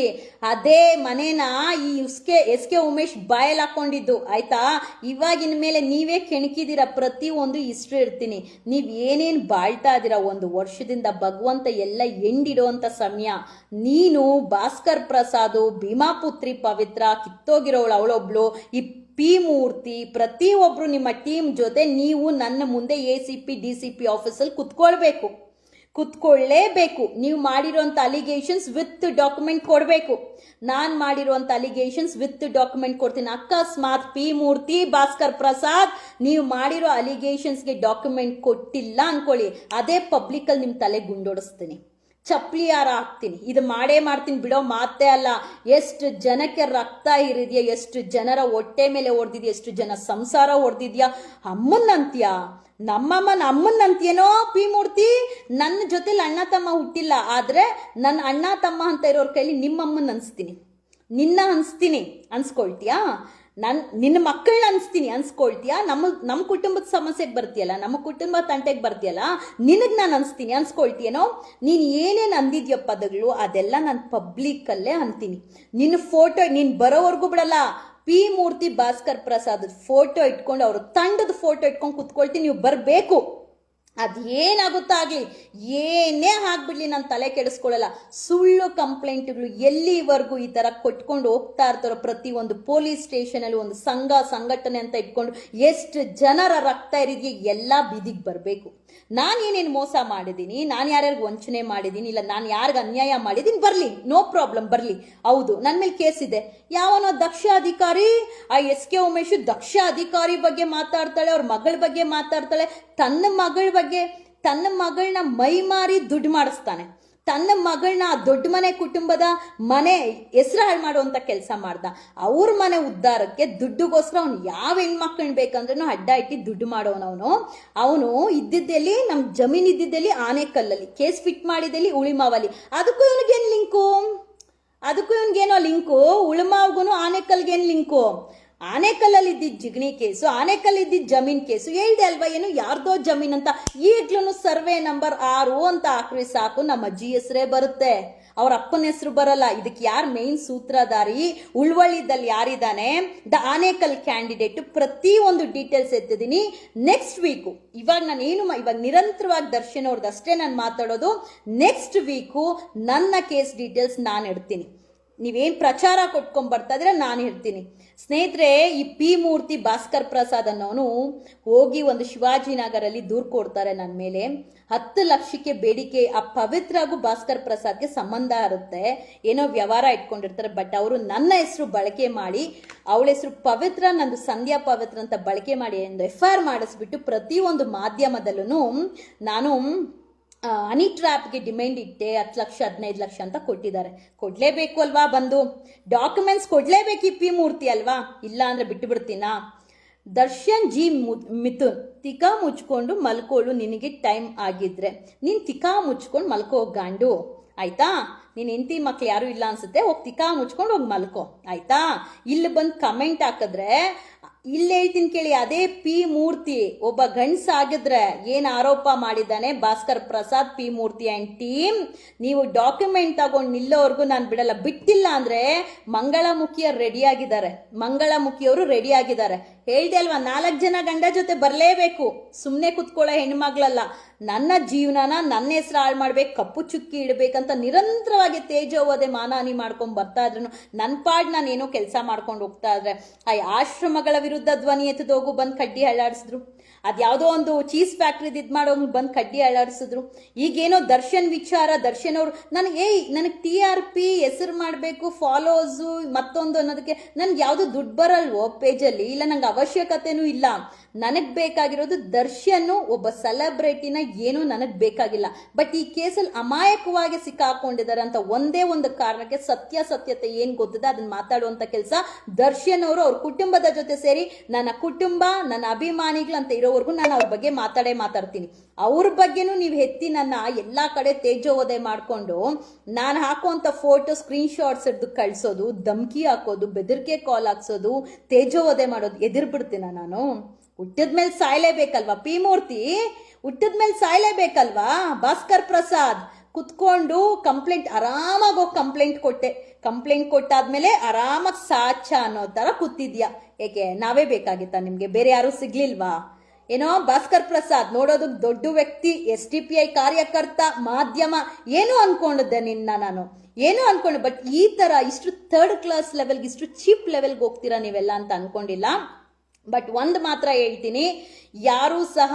ಅದೇ ಮನೇನ ಈ ಎಸ್ ಕೆ ಉಮೇಶ್ ಬಾಯಲ್ಲಿ ಹಾಕೊಂಡಿದ್ದು ಆಯ್ತಾ? ಇವಾಗಿನ ಮೇಲೆ ನೀವೇ ಕೆಣಕಿದಿರ. ಪ್ರತಿ ಒಂದು ಹಿಸ್ಟ್ರಿ ಇರ್ತೀನಿ. ನೀವ್ ಏನೇನ್ ಬಾಳ್ತಾ ಇದೀರ 1 ವರ್ಷದಿಂದ ಭಗವಂತ ಎಲ್ಲ ಎಂಡಿಡುವಂತ ಸಮಯ. ನೀನು ಭಾಸ್ಕರ್ ಪ್ರಸಾದ್, ಭೀಮಾಪುತ್ರಿ ಪವಿತ್ರ ಕಿತ್ತೋಗಿರೋಳು ಅವಳೊಬ್ಳು, ಈ ಪಿ ಮೂರ್ತಿ, ಪ್ರತಿಯೊಬ್ರು ನಿಮ್ಮ ಟೀಮ್ ಜೊತೆ ನೀವು ನನ್ನ ಮುಂದೆ ACP DCP ಆಫೀಸಲ್ಲಿ ಕುತ್ಕೊಳ್ಳೇಬೇಕು. ನೀವು ಮಾಡಿರುವಂತ ಅಲಿಗೇಷನ್ಸ್ ವಿತ್ ಡಾಕ್ಯುಮೆಂಟ್ ಕೊಡಬೇಕು. ನಾನು ಮಾಡಿರುವಂತ ಅಲಿಗೇಷನ್ಸ್ ವಿತ್ ಡಾಕ್ಯುಮೆಂಟ್ ಕೊಡ್ತೀನಿ. ಅಕಸ್ಮಾತ್ ಪಿ ಮೂರ್ತಿ, ಭಾಸ್ಕರ್ ಪ್ರಸಾದ್ ನೀವು ಮಾಡಿರೋ ಅಲಿಗೇಷನ್ಸ್ಗೆ ಡಾಕ್ಯುಮೆಂಟ್ ಕೊಟ್ಟಿಲ್ಲ ಅನ್ಕೊಳ್ಳಿ, ಅದೇ ಪಬ್ಲಿಕ್ ಅಲ್ಲಿ ನಿಮ್ ತಲೆ ಗುಂಡೋಡಿಸ್ತೀನಿ, ಚಪ್ಪಲಿ ಯಾರ ಹಾಕ್ತೀನಿ. ಇದು ಮಾಡೇ ಮಾಡ್ತೀನಿ, ಬಿಡೋ ಮಾತೇ ಅಲ್ಲ. ಎಷ್ಟು ಜನಕ್ಕೆ ರಕ್ತ ಹಿರಿದ್ಯಾ, ಎಷ್ಟು ಜನರ ಹೊಟ್ಟೆ ಮೇಲೆ ಹೊಡೆದಿದ್ಯಾ, ಎಷ್ಟು ಜನ ಸಂಸಾರ ಹೊಡೆದಿದ್ಯಾ. ಅಮ್ಮನ್ನಂತ್ಯಾ? ನಮ್ಮಮ್ಮನ ಅಮ್ಮನ್ನಂತ್ಯೇನೋ ಪಿ ಮೂರ್ತಿ? ನನ್ನ ಜೊತೆಲಿ ಅಣ್ಣ ತಮ್ಮ ಹುಟ್ಟಿಲ್ಲ, ಆದ್ರೆ ನನ್ನ ಅಣ್ಣ ತಮ್ಮ ಅಂತ ಇರೋರ್ ಕೈಲಿ ನಿಮ್ಮಮ್ಮನ ಅನ್ಸ್ತೀನಿ, ನಿನ್ನ ಅನ್ಸ್ತೀನಿ. ಅನ್ಸ್ಕೊಳ್ತೀಯಾ? ನಿನ್ನ ಮಕ್ಕಳನ್ನ ಅನ್ಸ್ಕೊಳ್ತೀಯಾ? ನಮ್ಮ ಕುಟುಂಬದ ಸಮಸ್ಯೆಗೆ ಬರ್ತೀಯಲ್ಲ, ನಮ್ಮ ಕುಟುಂಬ ತಂಟೆಗೆ ಬರ್ತೀಯಲ್ಲ, ನಿನಗ್ ನಾನು ಅನ್ಸ್ಕೊಳ್ತೀಯನೋ? ನೀನು ಏನೇನು ಅಂದಿದ್ಯೋ ಪದಗಳು ಅದೆಲ್ಲ ನಾನು ಪಬ್ಲಿಕ್ಕಲ್ಲೇ ಅಂತೀನಿ. ನಿನ್ನ ಫೋಟೋ ನೀನು ಬರೋವರೆಗೂ ಬಿಡಲ್ಲ. ಪಿ ಮೂರ್ತಿ, ಭಾಸ್ಕರ್ ಪ್ರಸಾದ್ ಫೋಟೋ ಇಟ್ಕೊಂಡು, ಅವ್ರ ತಂಡದ ಫೋಟೋ ಇಟ್ಕೊಂಡು ಕುತ್ಕೊಳ್ತೀನಿ. ನೀವು ಬರಬೇಕು. ಅದೇನಾಗುತ್ತಾ ಆಗ್ಲಿ, ಏನೇ ಆಗ್ಬಿಡ್ಲಿ, ನಾನು ತಲೆ ಕೆಡಿಸ್ಕೊಳ್ಳಲ್ಲ. ಸುಳ್ಳು ಕಂಪ್ಲೇಂಟ್ಗಳು ಎಲ್ಲಿವರೆಗೂ ಈ ತರ ಕೊಟ್ಕೊಂಡು ಹೋಗ್ತಾ ಇರ್ತಾರೋ, ಪ್ರತಿ ಒಂದು ಪೊಲೀಸ್ ಸ್ಟೇಷನ್ ಅಲ್ಲಿ ಒಂದು ಸಂಘಟನೆ ಅಂತ ಇಟ್ಕೊಂಡು ಎಷ್ಟು ಜನರ ರಕ್ತ ಇರಿದ್ಯೆ ಎಲ್ಲ ಬೀದಿಗೆ ಬರಬೇಕು. ನಾನು ಏನೇನು ಮೋಸ ಮಾಡಿದ್ದೀನಿ, ನಾನು ಯಾರ್ಯಾರಿಗೆ ವಂಚನೆ ಮಾಡಿದ್ದೀನಿ, ಇಲ್ಲ ನಾನು ಯಾರಿಗ ಅನ್ಯಾಯ ಮಾಡಿದ್ದೀನಿ, ಬರ್ಲಿ, ನೋ ಪ್ರಾಬ್ಲಮ್, ಬರ್ಲಿ. ಹೌದು, ನನ್ನ ಮೇಲೆ ಕೇಸ್ ಇದೆ. ಯಾವನೋ ದಕ್ಷ ಅಧಿಕಾರಿ, ಆ SK ಉಮೇಶ್ ದಕ್ಷ ಅಧಿಕಾರಿ ಬಗ್ಗೆ ಮಾತಾಡ್ತಾಳೆ, ಅವ್ರ ಮಗಳ ಬಗ್ಗೆ ಮಾತಾಡ್ತಾಳೆ. ತನ್ನ ಮಗಳನ್ನ ಮೈ ಮಾರಿ ದುಡ್ಡು ಮಾಡಿಸ್ತಾನೆ. ತನ್ನ ಮಗಳನ್ನ ದೊಡ್ಡ ಮನೆ ಕುಟುಂಬದ ಮನೆ ಹೆಸರು ಹಾಳು ಮಾಡುವಂತ ಕೆಲಸ ಮಾಡ್ದ. ಅವ್ರ ಮನೆ ಉದ್ಧಾರಕ್ಕೆ ದುಡ್ಡುಗೋಸ್ಕರ ಅವ್ನು ಯಾವ ಹೆಣ್ಮಕ್ಳನ್ನ ಬೇಕಂದ್ರೂ ಅಡ್ಡ ಇಟ್ಟು ದುಡ್ಡು ಅವನು ಇದ್ದಿದ್ದಲ್ಲಿ ನಮ್ಮ ಜಮೀನ್ ಇದ್ದಿದ್ದಲ್ಲಿ ಆನೆಕಲ್ಲಲ್ಲಿ ಕೇಸ್ ಫಿಟ್ ಮಾಡಿದಲ್ಲಿ ಉಳಿಮಾವಲ್ಲಿ. ಅದಕ್ಕೂ ಇವನಿಗೇನೋ ಲಿಂಕು, ಉಳಿಮಾವ್ಗೂ ಆನೆಕಲ್ಗೇನು ಲಿಂಕು? ಆನೆಕಲ್ಲಲ್ಲಿ ಇದ್ದಿದ್ದ ಜಿಗಣಿ ಕೇಸು, ಆನೆಕಲ್ ಇದ್ದಿದ್ದ ಜಮೀನ್ ಕೇಸು. ಹೇಳ್ದೆ ಅಲ್ವಾ ಏನು ಯಾರ್ದೋ ಜಮೀನ್ ಅಂತ. ಈಗ್ಲೂ ಸರ್ವೆ ನಂಬರ್ 6 ಅಂತ ಹಾಕ್ರಿ ಸಾಕು, ನಮ್ಮ ಅಜ್ಜಿ ಹೆಸರೇ ಬರುತ್ತೆ, ಅವ್ರ ಅಪ್ಪನ ಹೆಸರು ಬರಲ್ಲ. ಇದಕ್ಕೆ ಯಾರು ಮೇನ್ ಸೂತ್ರಧಾರಿ, ಉಳ್ವಳ್ಳಿದಲ್ಲಿ ಯಾರಿದ್ದಾನೆ, ದ ಆನೇಕಲ್ ಕ್ಯಾಂಡಿಡೇಟ್, ಪ್ರತಿ ಒಂದು ಡೀಟೇಲ್ಸ್ ಎತ್ತಿದ್ದೀನಿ. ನೆಕ್ಸ್ಟ್ ವೀಕು, ಇವಾಗ ನಿರಂತರವಾಗಿ ದರ್ಶನ್ ಅವ್ರದ್ದು ಅಷ್ಟೇ ನಾನು ಮಾತಾಡೋದು. ನೆಕ್ಸ್ಟ್ ವೀಕು ನನ್ನ ಕೇಸ್ ಡೀಟೇಲ್ಸ್ ನಾನು ಇಡ್ತೀನಿ. ನೀವೇನ್ ಪ್ರಚಾರ ಕೊಟ್ಕೊಂಡ್ ಬರ್ತಾ ಇದ್ರೆ ನಾನು ಇರ್ತೀನಿ. ಸ್ನೇಹಿತರೆ, ಈ ಪಿ ಮೂರ್ತಿ, ಭಾಸ್ಕರ್ ಪ್ರಸಾದ್ ಅನ್ನೋನು ಹೋಗಿ ಒಂದು ಶಿವಾಜಿನಗರಲ್ಲಿ ದೂರು ಕೊಡ್ತಾರೆ ನನ್ನ ಮೇಲೆ. 10 ಲಕ್ಷಕ್ಕೆ ಬೇಡಿಕೆ. ಆ ಪವಿತ್ರಗೂ ಭಾಸ್ಕರ್ ಪ್ರಸಾದ್ಗೆ ಸಂಬಂಧ ಇರುತ್ತೆ, ಏನೋ ವ್ಯವಹಾರ ಇಟ್ಕೊಂಡಿರ್ತಾರೆ. ಬಟ್ ಅವರು ನನ್ನ ಹೆಸರು ಬಳಕೆ ಮಾಡಿ, ಅವಳ ಹೆಸರು ಪವಿತ್ರ, ನಂದು ಸಂಧ್ಯಾ ಪವಿತ್ರ ಅಂತ ಬಳಕೆ ಮಾಡಿ ಒಂದು FIR ಮಾಡಿಸ್ಬಿಟ್ಟು ಪ್ರತಿಯೊಂದು ಮಾಧ್ಯಮದಲ್ಲೂ ನಾನು ಹನಿ ಟ್ರ್ಯಾಪ್ಗೆ ಡಿಮ್ಯಾಂಡ್ ಇಟ್ಟೆ. 10 ಲಕ್ಷ 15 ಲಕ್ಷ ಅಂತ ಕೊಟ್ಟಿದ್ದಾರೆ. ಕೊಡ್ಲೇಬೇಕು ಅಲ್ವಾ, ಬಂದು ಡಾಕ್ಯುಮೆಂಟ್ಸ್ ಕೊಡ್ಲೇಬೇಕು ಈ ಪಿ ಮೂರ್ತಿ ಅಲ್ವಾ? ಇಲ್ಲ ಅಂದ್ರೆ ಬಿಟ್ಟು ಬಿಡ್ತೀನಾ? ದರ್ಶನ್ ಜಿ ಮಿಥುನ್, ತಿಕಾ ಮುಚ್ಕೊಂಡು ಮಲ್ಕೊಳ್ಳು, ನಿನಗೆ ಟೈಮ್ ಆಗಿದ್ರೆ. ನೀನ್ ತಿಕಾ ಮುಚ್ಕೊಂಡು ಮಲ್ಕೋ ಗಾಂಡು, ಆಯ್ತಾ? ನೀನ್ ಹೆಂಡತಿ ಮಕ್ಳು ಯಾರು ಇಲ್ಲ ಅನ್ಸುತ್ತೆ, ಹೋಗಿ ತಿಕಾ ಮುಚ್ಕೊಂಡು ಹೋಗಿ ಮಲ್ಕೋ, ಆಯ್ತಾ? ಇಲ್ಲಿ ಬಂದು ಕಮೆಂಟ್ ಹಾಕಿದ್ರೆ ಇಲ್ಲಿ ಹೇಳ್ತೀನಿ ಕೇಳಿ, ಅದೇ ಪಿ ಮೂರ್ತಿ ಒಬ್ಬ ಗಂಡ್ಸಾಗಿದ್ರೆ ಏನ್ ಆರೋಪ ಮಾಡಿದ್ದಾನೆ Bhaskar Prasad, P Murthy and team, ನೀವು ಡಾಕ್ಯುಮೆಂಟ್ ತಗೊಂಡು ನಿಲ್ಲೋವರೆಗೂ ನಾನು ಬಿಡಲ್ಲ. ಬಿಟ್ಟಿಲ್ಲ ಅಂದ್ರೆ ಮಂಗಳಮುಖಿಯರು ರೆಡಿ ಆಗಿದ್ದಾರೆ, ಮಂಗಳಮುಖಿಯವರು ರೆಡಿ ಆಗಿದ್ದಾರೆ. ಹೇಳ್ದೆ ಅಲ್ವಾ, 4 ಜನ ಗಂಡ ಜೊತೆ ಬರಲೇಬೇಕು, ಸುಮ್ಮನೆ ಕುತ್ಕೊಳ್ಳೋ ಹೆಣ್ಮಗ್ಳಲ್ಲ. ನನ್ನ ಜೀವನನ ನನ್ನ ಹೆಸರು ಹಾಳು ಮಾಡ್ಬೇಕು, ಕಪ್ಪು ಚುಕ್ಕಿ ಇಡಬೇಕಂತ ನಿರಂತರವಾಗಿ ತೇಜೋವಧೆ ಮಾನಹಾನಿ ಮಾಡ್ಕೊಂಡು ಬರ್ತಾ ಇದ್ರು. ನನ್ನ ಪಾಡ್ ನಾನು ಏನೋ ಕೆಲಸ ಮಾಡ್ಕೊಂಡು ಹೋಗ್ತಾ ಇದ್ರೆ ಆ ಆಶ್ರಮಗಳ ವಿರುದ್ಧ ಧ್ವನಿ ಎತ್ತದೋಗು ಬಂದು ಕಡ್ಡಿ ಅಳ್ಳಾಡಿಸಿದ್ರು. ಅದ್ಯಾವುದೋ ಒಂದು ಚೀಸ್ ಫ್ಯಾಕ್ಟ್ರಿದ್ ಇದು ಮಾಡೋಂಗ್ ಬಂದು ಕಡ್ಡಿ ಅಳ್ಳಾಡಿಸಿದ್ರು. ಈಗೇನೋ ದರ್ಶನ್ ವಿಚಾರ, ದರ್ಶನ್ ಅವರು ನನಗೆ TRP ಹೆಸರು ಮಾಡಬೇಕು, ಫಾಲೋಸು ಮತ್ತೊಂದು ಅನ್ನೋದಕ್ಕೆ ನನ್ಗೆ ಯಾವುದು ದುಡ್ಡು ಬರಲ್ವೋ ಪೇಜಲ್ಲಿ, ಇಲ್ಲ ನಂಗೆ ಅವಶ್ಯಕತೆನೂ ಇಲ್ಲ. ನನಗೆ ಬೇಕಾಗಿರೋದು ದರ್ಶನ್ ಒಬ್ಬ ಸೆಲೆಬ್ರಿಟಿನ, ಏನೂ ನನಗೆ ಬೇಕಾಗಿಲ್ಲ. ಬಟ್ ಈ ಕೇಸಲ್ಲಿ ಅಮಾಯಕವಾಗಿ ಸಿಕ್ಕಾಕೊಂಡಿದ್ದಾರೆ ಅಂತ ಒಂದೇ ಒಂದು ಕಾರಣಕ್ಕೆ, ಸತ್ಯತೆ ಏನು ಗೊತ್ತಿದೆ ಅದನ್ನ ಮಾತಾಡುವಂತ ಕೆಲಸ ದರ್ಶನ್ ಅವರು ಅವ್ರ ಕುಟುಂಬದ ಜೊತೆ ಸೇರಿ, ನನ್ನ ಕುಟುಂಬ ನನ್ನ ಅಭಿಮಾನಿಗಳು ಅಂತ ಇರೋವರೆಗೂ ನಾನು ಅವ್ರ ಬಗ್ಗೆ ಮಾತಾಡ್ತೀನಿ. ಅವ್ರ ಬಗ್ಗೆನೂ ನೀವು ಎತ್ತಿ ನನ್ನ ಎಲ್ಲಾ ಕಡೆ ತೇಜೋವಧೆ ಮಾಡ್ಕೊಂಡು ನಾನು ಹಾಕುವಂತ ಫೋಟೋ ಸ್ಕ್ರೀನ್ ಶಾಟ್ಸ್ ಹಿಡಿದು ಕಳ್ಸೋದು, ಧಮ್ಕಿ ಹಾಕೋದು, ಬೆದರಿಕೆ ಕಾಲ್ ಹಾಕ್ಸೋದು, ತೇಜೋವಧೆ ಮಾಡೋದು, ಎದುರ್ಬಿಡ್ತೀನ ನಾನು? ಹುಟ್ಟಿದ್ಮೇಲೆ ಸಾಯ್ಲೇಬೇಕಲ್ವಾ ಪಿ ಮೂರ್ತಿ, ಹುಟ್ಟಿದ್ಮೇಲೆ ಸಾಯ್ಲೇಬೇಕಲ್ವಾ? ಭಾಸ್ಕರ್ ಪ್ರಸಾದ್ ಕುತ್ಕೊಂಡು ಕಂಪ್ಲೇಂಟ್ ಆರಾಮಾಗಿ ಹೋಗಿ ಕಂಪ್ಲೇಂಟ್ ಕೊಟ್ಟಾದ್ಮೇಲೆ ಆರಾಮಾಗಿ ಸಾಚ ಅನ್ನೋ ತರ ಕೂತಿದ್ಯಾ. ಏಕೆ ನಾವೇ ಬೇಕಾಗಿತ್ತಾ ನಿಮ್ಗೆ? ಬೇರೆ ಯಾರು ಸಿಗ್ಲಿಲ್ವಾ? ಏನೋ ಭಾಸ್ಕರ್ ಪ್ರಸಾದ್ ನೋಡೋದಕ್ಕೆ ದೊಡ್ಡ ವ್ಯಕ್ತಿ, SDPI ಕಾರ್ಯಕರ್ತ, ಮಾಧ್ಯಮ, ಏನೋ ಅನ್ಕೊಂಡಿದ್ದೆ ನಿನ್ನ ನಾನು, ಏನೋ ಅನ್ಕೊಂಡು. ಬಟ್ ಈ ತರ ಇಷ್ಟು 3rd ಕ್ಲಾಸ್ ಲೆವೆಲ್ಗೆ, ಇಷ್ಟು ಚೀಪ್ ಲೆವೆಲ್ಗೆ ಹೋಗ್ತೀರಾ ನೀವೆಲ್ಲ ಅಂತ ಅನ್ಕೊಂಡಿಲ್ಲ. ಬಟ್ ಒಂದು ಮಾತ್ರ ಹೇಳ್ತೀನಿ, ಯಾರೂ ಸಹ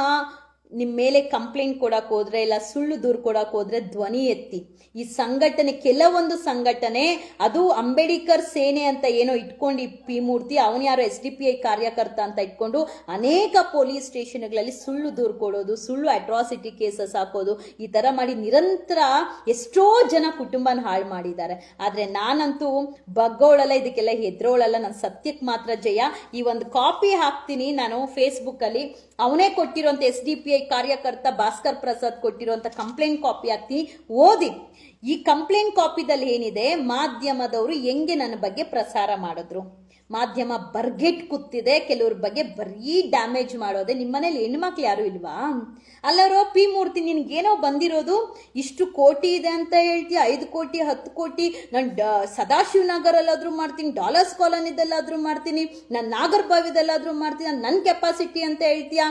ನಿಮ್ಮ ಮೇಲೆ ಕಂಪ್ಲೇಂಟ್ ಕೊಡಕ್ ಹೋದ್ರೆ, ಇಲ್ಲ ಸುಳ್ಳು ದೂರು ಕೊಡಕ್ ಹೋದ್ರೆ ಧ್ವನಿ ಎತ್ತಿ. ಈ ಸಂಘಟನೆ, ಕೆಲವೊಂದು ಸಂಘಟನೆ, ಅದು ಅಂಬೇಡ್ಕರ್ ಸೇನೆ ಅಂತ ಏನೋ ಇಟ್ಕೊಂಡು ಪಿ ಮೂರ್ತಿ, ಅವನು ಯಾರೋ SDPI ಕಾರ್ಯಕರ್ತ ಅಂತ ಇಟ್ಕೊಂಡು ಅನೇಕ ಪೊಲೀಸ್ ಸ್ಟೇಷನ್ಗಳಲ್ಲಿ ಸುಳ್ಳು ದೂರು ಕೊಡೋದು, ಸುಳ್ಳು ಅಟ್ರಾಸಿಟಿ ಕೇಸಸ್ ಹಾಕೋದು, ಈ ತರ ಮಾಡಿ ನಿರಂತರ ಎಷ್ಟೋ ಜನ ಕುಟುಂಬನ ಹಾಳು ಮಾಡಿದ್ದಾರೆ. ಆದ್ರೆ ನಾನಂತೂ ಬಗ್ಗೋಳಲ್ಲ, ಇದಕ್ಕೆಲ್ಲ ಹೆದ್ರೋಳಲ್ಲ, ನಾನು ಸತ್ಯಕ್ಕೆ ಮಾತ್ರ ಜಯ. ಈ ಒಂದು ಕಾಪಿ ಹಾಕ್ತೀನಿ ನಾನು ಫೇಸ್ಬುಕ್ ಅಲ್ಲಿ, ಅವನೇ ಕೊಟ್ಟಿರುವಂತ SDPI ಕಾರ್ಯಕರ್ತ ಭಾಸ್ಕರ್ ಪ್ರಸಾದ್ ಕೊಟ್ಟಿರುವಂತ ಕಂಪ್ಲೇಂಟ್ ಕಾಪಿ ಹಾಕ್ತೀನಿ, ಓದಿ. ಈ ಕಂಪ್ಲೇಂಟ್ ಕಾಪಿದಲ್ಲಿ ಏನಿದೆ, ಮಾಧ್ಯಮದವರು ಹೆಂಗೆ ನನ್ನ ಬಗ್ಗೆ ಪ್ರಸಾರ ಮಾಡಿದ್ರು, ಮಾಧ್ಯಮ ಬರ್ಗೆಟ್ ಕೂತಿದೆ, ಕೆಲವ್ರ ಬಗ್ಗೆ ಬರೀ ಡ್ಯಾಮೇಜ್ ಮಾಡೋದೆ. ನಿಮ್ಮನೇಲಿ ಹೆಣ್ಮಕ್ಳು ಯಾರು ಇಲ್ವಾ? ಅಲ್ಲರೋ ಪಿ ಮೂರ್ತಿ, ನಿನ್ಗೇನೋ ಬಂದಿರೋದು ಇಷ್ಟು ಕೋಟಿ ಇದೆ ಅಂತ ಹೇಳ್ತೀಯ, 5 ಕೋಟಿ 10 ಕೋಟಿ, ನಾನು ಸದಾಶಿವನಗರಲ್ಲಾದ್ರೂ ಮಾಡ್ತೀನಿ, ಡಾಲರ್ಸ್ ಕಾಲೋನಿದಲ್ಲಾದ್ರೂ ಮಾಡ್ತೀನಿ, ನಾನು ನಾಗರ್ಭಾವಿದಲ್ಲಾದ್ರೂ ಮಾಡ್ತೀನಿ, ನನ್ನ ಕೆಪಾಸಿಟಿ ಅಂತ ಹೇಳ್ತೀಯ.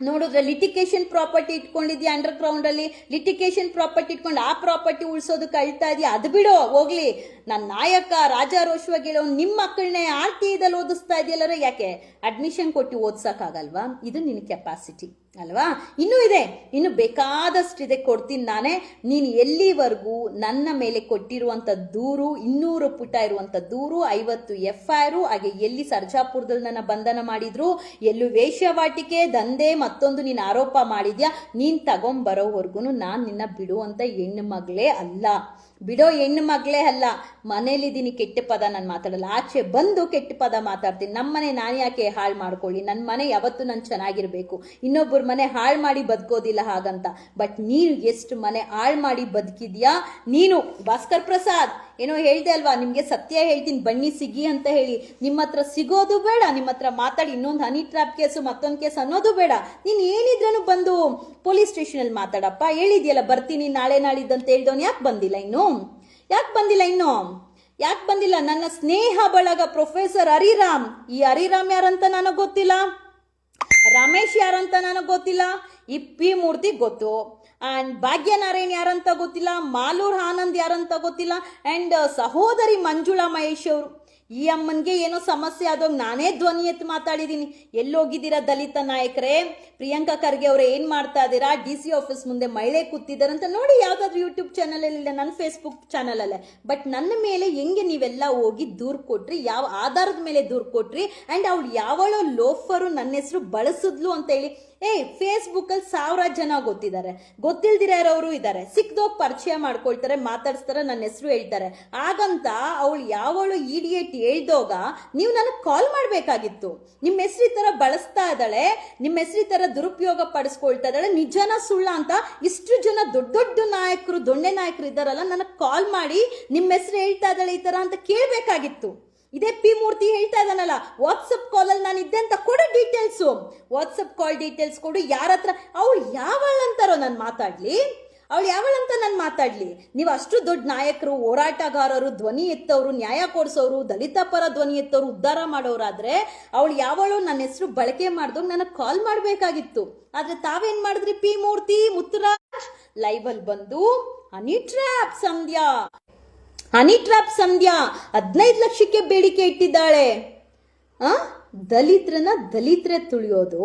ನೋಡಿದ್ರೆ ಲಿಟಿಗೇಷನ್ ಪ್ರಾಪರ್ಟಿ ಇಟ್ಕೊಂಡಿದ್ಯಾ, ಅಂಡರ್ ಗ್ರೌಂಡ್ ಅಲ್ಲಿ ಲಿಟಿಗೇಷನ್ ಪ್ರಾಪರ್ಟಿ ಇಟ್ಕೊಂಡು ಆ ಪ್ರಾಪರ್ಟಿ ಉಳಿಸೋದಕ್ಕೆ ಅಳ್ತಾ ಇದೆಯಾ, ಅದು ಬಿಡೋ ಹೋಗ್ಲಿ. ನನ್ನ ನಾಯಕ ರಾಜಾರೋಷವಾಗಿ ಹೇಳೋ ನಿಮ್ಮ ಮಕ್ಕಳನ್ನೇ RTIದಲ್ಲಿ ಓದಿಸ್ತಾ ಇದೆಯಲ್ಲರ, ಯಾಕೆ ಅಡ್ಮಿಷನ್ ಕೊಟ್ಟು ಓದ್ಸಕ್ಕಾಗಲ್ವಾ? ಇದು ನಿನ್ನ ಕೆಪಾಸಿಟಿ ಅಲ್ವಾ? ಇನ್ನೂ ಇದೆ, ಇನ್ನು ಬೇಕಾದಷ್ಟಿದೆ, ಕೊಡ್ತೀನಿ ನಾನೇ. ನೀನು ಎಲ್ಲಿವರೆಗೂ ನನ್ನ ಮೇಲೆ ಕೊಟ್ಟಿರುವಂತ ದೂರು, 200 ಪುಟ ಇರುವಂತ ದೂರು, 50 FIR, ಹಾಗೆ ಎಲ್ಲಿ ಸರ್ಜಾಪುರದಲ್ಲಿ ನನ್ನ ಬಂಧನ ಮಾಡಿದ್ರು, ಎಲ್ಲೂ ವೇಶ್ಯವಾಟಿಕೆ ದಂಧೆ ಮತ್ತೊಂದು ನೀನು ಆರೋಪ ಮಾಡಿದ್ಯಾ, ನೀನ್ ತಗೊಂಬರೋವರೆಗೂ ನಾನು ನಿನ್ನ ಬಿಡುವಂತ ಹೆಣ್ಣು ಮಗಳೇ ಅಲ್ಲ, ಬಿಡೋ ಹೆಣ್ಣು ಮಗಳೇ ಅಲ್ಲ. ಮನೇಲಿದ್ದೀನಿ, ಕೆಟ್ಟ ಪದ ನಾನು ಮಾತಾಡಲ್ಲ, ಆಚೆ ಬಂದು ಕೆಟ್ಟ ಪದ ಮಾತಾಡ್ತೀನಿ. ನಮ್ಮನೆ ನಾನು ಯಾಕೆ ಹಾಳು ಮಾಡ್ಕೊಳ್ಳಿ? ನನ್ನ ಮನೆ ಯಾವತ್ತು ನಾನು ಚೆನ್ನಾಗಿರ್ಬೇಕು, ಇನ್ನೊಬ್ಬರ ಮನೆ ಹಾಳು ಮಾಡಿ ಬದುಕೋದಿಲ್ಲ ಹಾಗಂತ. ಬಟ್ ನೀನು ಎಷ್ಟು ಮನೆ ಹಾಳು ಮಾಡಿ ಬದುಕಿದ್ಯಾ ನೀನು? ಭಾಸ್ಕರ್ ಪ್ರಸಾದ್ ಏನೋ ಹೇಳ್ದೆ ಅಲ್ವಾ, ನಿಮ್ಗೆ ಸತ್ಯ ಹೇಳ್ತೀನಿ ಬನ್ನಿ ಸಿಗಿ ಅಂತ ಹೇಳಿ. ನಿಮ್ಮ ಹತ್ರ ಸಿಗೋದು ಬೇಡ, ನಿಮ್ಮ ಹತ್ರ ಮಾತಾಡಿ ಇನ್ನೊಂದು ಹನಿ ಟ್ರಾಪ್ ಕೇಸು ಮತ್ತೊಂದು ಕೇಸ್ ಅನ್ನೋದು ಬೇಡ. ನೀನು ಏನಿದ್ರೂ ಬಂದು ಪೊಲೀಸ್ ಸ್ಟೇಷನಲ್ಲಿ ಮಾತಾಡಪ್ಪ. ಹೇಳಿದ್ಯಲ್ಲ ಬರ್ತೀನಿ ನಾಳೆ ನಾಳಿದ್ದಂತ ಹೇಳ್ದವನು ಯಾಕೆ ಬಂದಿಲ್ಲ ಇನ್ನು? ಯಾಕೆ ಬಂದಿಲ್ಲ? ನನ್ನ ಸ್ನೇಹ ಬಳಗ ಪ್ರೊಫೆಸರ್ ಹರಿರಾಮ್, ಈ ಹರಿರಾಮ್ ಯಾರಂತ ನನಗೆ ಗೊತ್ತಿಲ್ಲ, ರಮೇಶ್ ಯಾರಂತ ನನಗೆ ಗೊತ್ತಿಲ್ಲ, ಈ ಪಿ ಮೂರ್ತಿ ಗೊತ್ತು, ಅಂಡ್ ಭಾಗ್ಯನಾರಾಯಣ್ ಯಾರಂತ ಗೊತ್ತಿಲ್ಲ, ಮಾಲೂರ್ ಆನಂದ್ ಯಾರಂತ ಗೊತ್ತಿಲ್ಲ, ಅಂಡ್ ಸಹೋದರಿ ಮಂಜುಳಾ ಮಹೇಶ್ ಅವರು. ಈ ಅಮ್ಮನ್ಗೆ ಏನೋ ಸಮಸ್ಯೆ ಆದಾಗ ನಾನೇ ಧ್ವನಿ ಎತ್ತು ಮಾತಾಡಿದ್ದೀನಿ. ಎಲ್ಲೋಗಿದ್ದೀರಾ ದಲಿತ ನಾಯಕರೇ? ಪ್ರಿಯಾಂಕಾ ಖರ್ಗೆ ಅವರೇ ಏನ್ ಮಾಡ್ತಾ ಇದ್ದೀರಾ? DC ಆಫೀಸ್ ಮುಂದೆ ಮಹಿಳೆ ಕೂತಿದ್ದಾರಂತ ನೋಡಿ, ಯಾವ್ದಾದ್ರು ಯೂಟ್ಯೂಬ್ ಚಾನಲ್ ಇಲ್ಲ, ನನ್ನ ಫೇಸ್ಬುಕ್ ಚಾನಲ್ ಅಲ್ಲೇ. ಬಟ್ ನನ್ನ ಮೇಲೆ ಹೆಂಗೆ ನೀವೆಲ್ಲ ಹೋಗಿ ದೂರು ಕೊಟ್ರಿ, ಯಾವ ಆಧಾರದ ಮೇಲೆ ದೂರು ಕೊಟ್ರಿ, ಅಂಡ್ ಅವಳು ಯಾವಳೋ ಲೋಫರು ನನ್ನ ಹೆಸರು ಬಳಸಿದ್ಲು ಅಂತ ಹೇಳಿ ಫೇಸ್ಬುಕ್ಕಲ್ಲಿ 1000 ಜನ ಗೊತ್ತಿದ್ದಾರೆ, ಗೊತ್ತಿಲ್ದಿರೋರು ಇದ್ದಾರೆ. ಸಿಕ್ದೋಗಿ ಪರಿಚಯ ಮಾಡ್ಕೊಳ್ತಾರೆ, ಮಾತಾಡಿಸ್ತಾರೆ, ನನ್ನ ಹೆಸರು ಹೇಳ್ತಾರೆ. ಹಾಗಂತ ಅವಳು ಯಾವಳು ಇಡಿಯೇಟ್ ಹೇಳ್ದೋಗ ನೀವು ನನಗೆ ಕಾಲ್ ಮಾಡಬೇಕಾಗಿತ್ತು. ನಿಮ್ಮ ಹೆಸರು ಈ ಥರ ಬಳಸ್ತಾ ಇದ್ದಾಳೆ, ನಿಮ್ಮ ಹೆಸರು ಈ ಥರ ದುರುಪಯೋಗ ಪಡಿಸ್ಕೊಳ್ತಾ ಇದ್ದಾಳೆ, ನಿಜನ ಸುಳ್ಳ ಅಂತ ಇಷ್ಟು ಜನ ದೊಡ್ಡ ದೊಡ್ಡ ನಾಯಕರು, ದೊಣ್ಣೆ ನಾಯಕರು ಇದ್ದಾರಲ್ಲ, ನನಗೆ ಕಾಲ್ ಮಾಡಿ ನಿಮ್ಮ ಹೆಸರು ಹೇಳ್ತಾ ಇದ್ದಾಳೆ ಈ ಥರ ಅಂತ ಕೇಳಬೇಕಾಗಿತ್ತು. ಇದೇ ಪಿ ಮೂರ್ತಿ ಹೇಳ್ತಾ ಇದ್ದಾನಲ್ಲ, ವಾಟ್ಸಪ್ ಕಾಲಲ್ಲಿ ನಾನು ಇದ್ದೆ ಅಂತ ಕೊಡು ಡೀಟೇಲ್ಸು, ವಾಟ್ಸಪ್ ಕಾಲ್ ಡೀಟೇಲ್ಸ್ ಕೊಡು. ಯಾರ ಹತ್ರ ಅವಳು ಯಾವಳಂತಾರೋ ನಾನು ಮಾತಾಡ್ಲಿ, ಅವಳು ಯಾವಳಂತ ನಾನು ಮಾತಾಡ್ಲಿ? ನೀವು ಅಷ್ಟು ದೊಡ್ಡ ನಾಯಕರು, ಹೋರಾಟಗಾರರು, ಧ್ವನಿ ಎತ್ತವರು, ನ್ಯಾಯ ಕೊಡಿಸೋರು, ದಲಿತ ಪರ ಧ್ವನಿ ಎತ್ತವರು, ಉದ್ಧಾರ ಮಾಡೋರಾದ್ರೆ ಅವಳು ಯಾವಳು ನನ್ನ ಹೆಸರು ಬಳಕೆ ಮಾಡಿದಾಗ ನನಗೆ ಕಾಲ್ ಮಾಡಬೇಕಾಗಿತ್ತು. ಆದ್ರೆ ತಾವೇನ್ ಮಾಡಿದ್ರಿ? ಪಿ ಮೂರ್ತಿ, ಮುತ್ತುರಾಜ್ ಲೈವಲ್ಲಿ ಬಂದು ಹನಿ ಟ್ರ್ಯಾಪ್ ಸಂಧ್ಯಾ 15 ಲಕ್ಷಕ್ಕೆ ಬೇಡಿಕೆ ಇಟ್ಟಿದ್ದಾಳೆ. ದಲಿತರೇ ತುಳಿಯೋದು,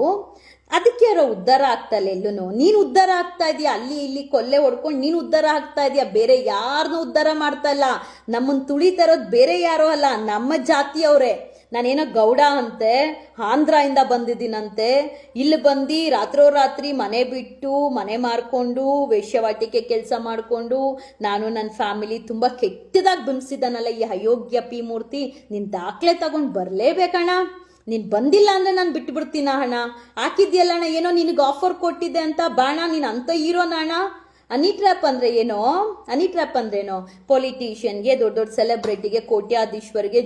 ಅದಕ್ಕೆ ಯಾರೋ ಉದ್ಧಾರ ಆಗ್ತಾ ಇಲ್ಲ. ಎಲ್ಲೂ ನೀನು ಉದ್ಧಾರ ಆಗ್ತಾ ಇದೀಯಾ, ಅಲ್ಲಿ ಇಲ್ಲಿ ಕೊಲ್ಲೆ ಹೊಡ್ಕೊಂಡು ನೀನು ಉದ್ಧಾರ ಆಗ್ತಾ ಇದೀಯಾ, ಬೇರೆ ಯಾರನ್ನೂ ಉದ್ಧಾರ ಮಾಡ್ತಾ ಇಲ್ಲ. ನಮ್ಮನ್ನು ತುಳಿತಾ ಇರೋದು ಬೇರೆ ಯಾರೋ ಅಲ್ಲ, ನಮ್ಮ ಜಾತಿಯವರೇ. ನಾನೇನೋ ಗೌಡ ಅಂತೆ, ಆಂಧ್ರದಿಂದ ಬಂದಿದ್ದೀನಂತೆ, ಇಲ್ಲಿ ಬಂದು ರಾತ್ರೋರಾತ್ರಿ ಮನೆ ಬಿಟ್ಟು ಮನೆ ಮಾರ್ಕೊಂಡು ವೇಶ್ಯವಾಟಿಕೆ ಕೆಲಸ ಮಾಡಿಕೊಂಡು ನಾನು ನನ್ನ ಫ್ಯಾಮಿಲಿ ತುಂಬ ಕೆಟ್ಟದಾಗಿ ಬಿಂಬಿಸಿದ್ದಾನಲ್ಲ ಈ ಅಯೋಗ್ಯ ಪಿ ಮೂರ್ತಿ. ನಿನ್ನ ದಾಖಲೆ ತಗೊಂಡು ಬರಲೇಬೇಕಣ್ಣ. ನೀನು ಬಂದಿಲ್ಲ ಅಂದರೆ ನಾನು ಬಿಟ್ಟು ಬಿಡ್ತೀನ ಅಣ್ಣ. ಹಾಕಿದ್ಯಲ್ಲ ಅಣ್ಣ, ಏನೋ ನಿನಗೆ ಆಫರ್ ಕೊಟ್ಟಿದ್ದೆ ಅಂತ, ಬಾಣ ನೀನು ಅಂತ ಹೀರೋನ ಅಣ್ಣ. ಹನಿ ಟ್ರ್ಯಾಪ್ ಅಂದರೆ ಏನೋ? Honey trap ಅಂದ್ರೇನೋ? ಪೊಲಿಟಿಷಿಯನ್ಗೆ, ದೊಡ್ಡ ದೊಡ್ಡ ಸೆಲೆಬ್ರಿಟಿಗೆ, ಕೋಟ್ಯಾಧೀಶ್ವರಿಗೆ,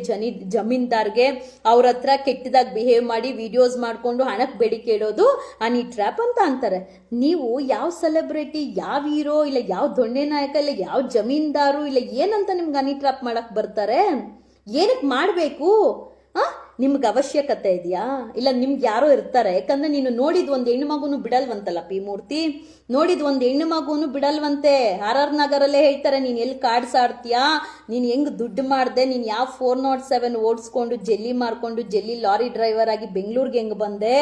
ಜಮೀನ್ದಾರ್ಗೆ ಅವ್ರ ಹತ್ರ ಕೆಟ್ಟದಾಗಿ ಬಿಹೇವ್ ಮಾಡಿ ವಿಡಿಯೋಸ್ ಮಾಡಿಕೊಂಡು ಹಣಕ್ಕೆ ಬೇಡಿಕೆ ಇಡೋದು ಹನಿ ಟ್ರ್ಯಾಪ್ ಅಂತ ಅಂತಾರೆ. ನೀವು ಯಾವ ಸೆಲೆಬ್ರಿಟಿ, ಯಾವ ಹೀರೋ, ಇಲ್ಲ ಯಾವ ದೊಣ್ಣೆ ನಾಯಕ, ಇಲ್ಲ ಯಾವ ಜಮೀನ್ದಾರು, ಇಲ್ಲ ಏನಂತ ನಿಮ್ಗೆ ಹನಿ ಟ್ರ್ಯಾಪ್ ಮಾಡಕ್ಕೆ ಬರ್ತಾರೆ? ಏನಕ್ಕೆ ಮಾಡಬೇಕು? ನಿಮ್ಗೆ ಅವಶ್ಯಕತೆ ಇದೆಯಾ? ಇಲ್ಲ ನಿಮ್ಗೆ ಯಾರೋ ಇರ್ತಾರೆ? ಯಾಕಂದ್ರೆ ನೀನು ನೋಡಿದ ಒಂದು ಹೆಣ್ಣು ಮಗುನು ಬಿಡಲ್ವಂತಲ್ಲ ಪಿ ಮೂರ್ತಿ, ನೋಡಿದ ಒಂದು ಹೆಣ್ಣು ಮಗುನು ಬಿಡಲ್ವಂತೆ. RR ನಗರಲ್ಲೇ ಹೇಳ್ತಾರೆ, ನೀನು ಎಲ್ಲಿ ಕಾಡ್ಸಾಡ್ತೀಯಾ, ನೀನು ಹೆಂಗ್ ದುಡ್ಡು ಮಾಡಿದೆ, ನೀನು ಯಾವ 407 ಓಡಿಸ್ಕೊಂಡು ಜೆಲ್ಲಿ ಮಾರ್ಕೊಂಡು ಜೆಲ್ಲಿ ಲಾರಿ ಡ್ರೈವರ್ ಆಗಿ ಬೆಂಗಳೂರಿಗೆ ಹೆಂಗೆ ಬಂದೆ,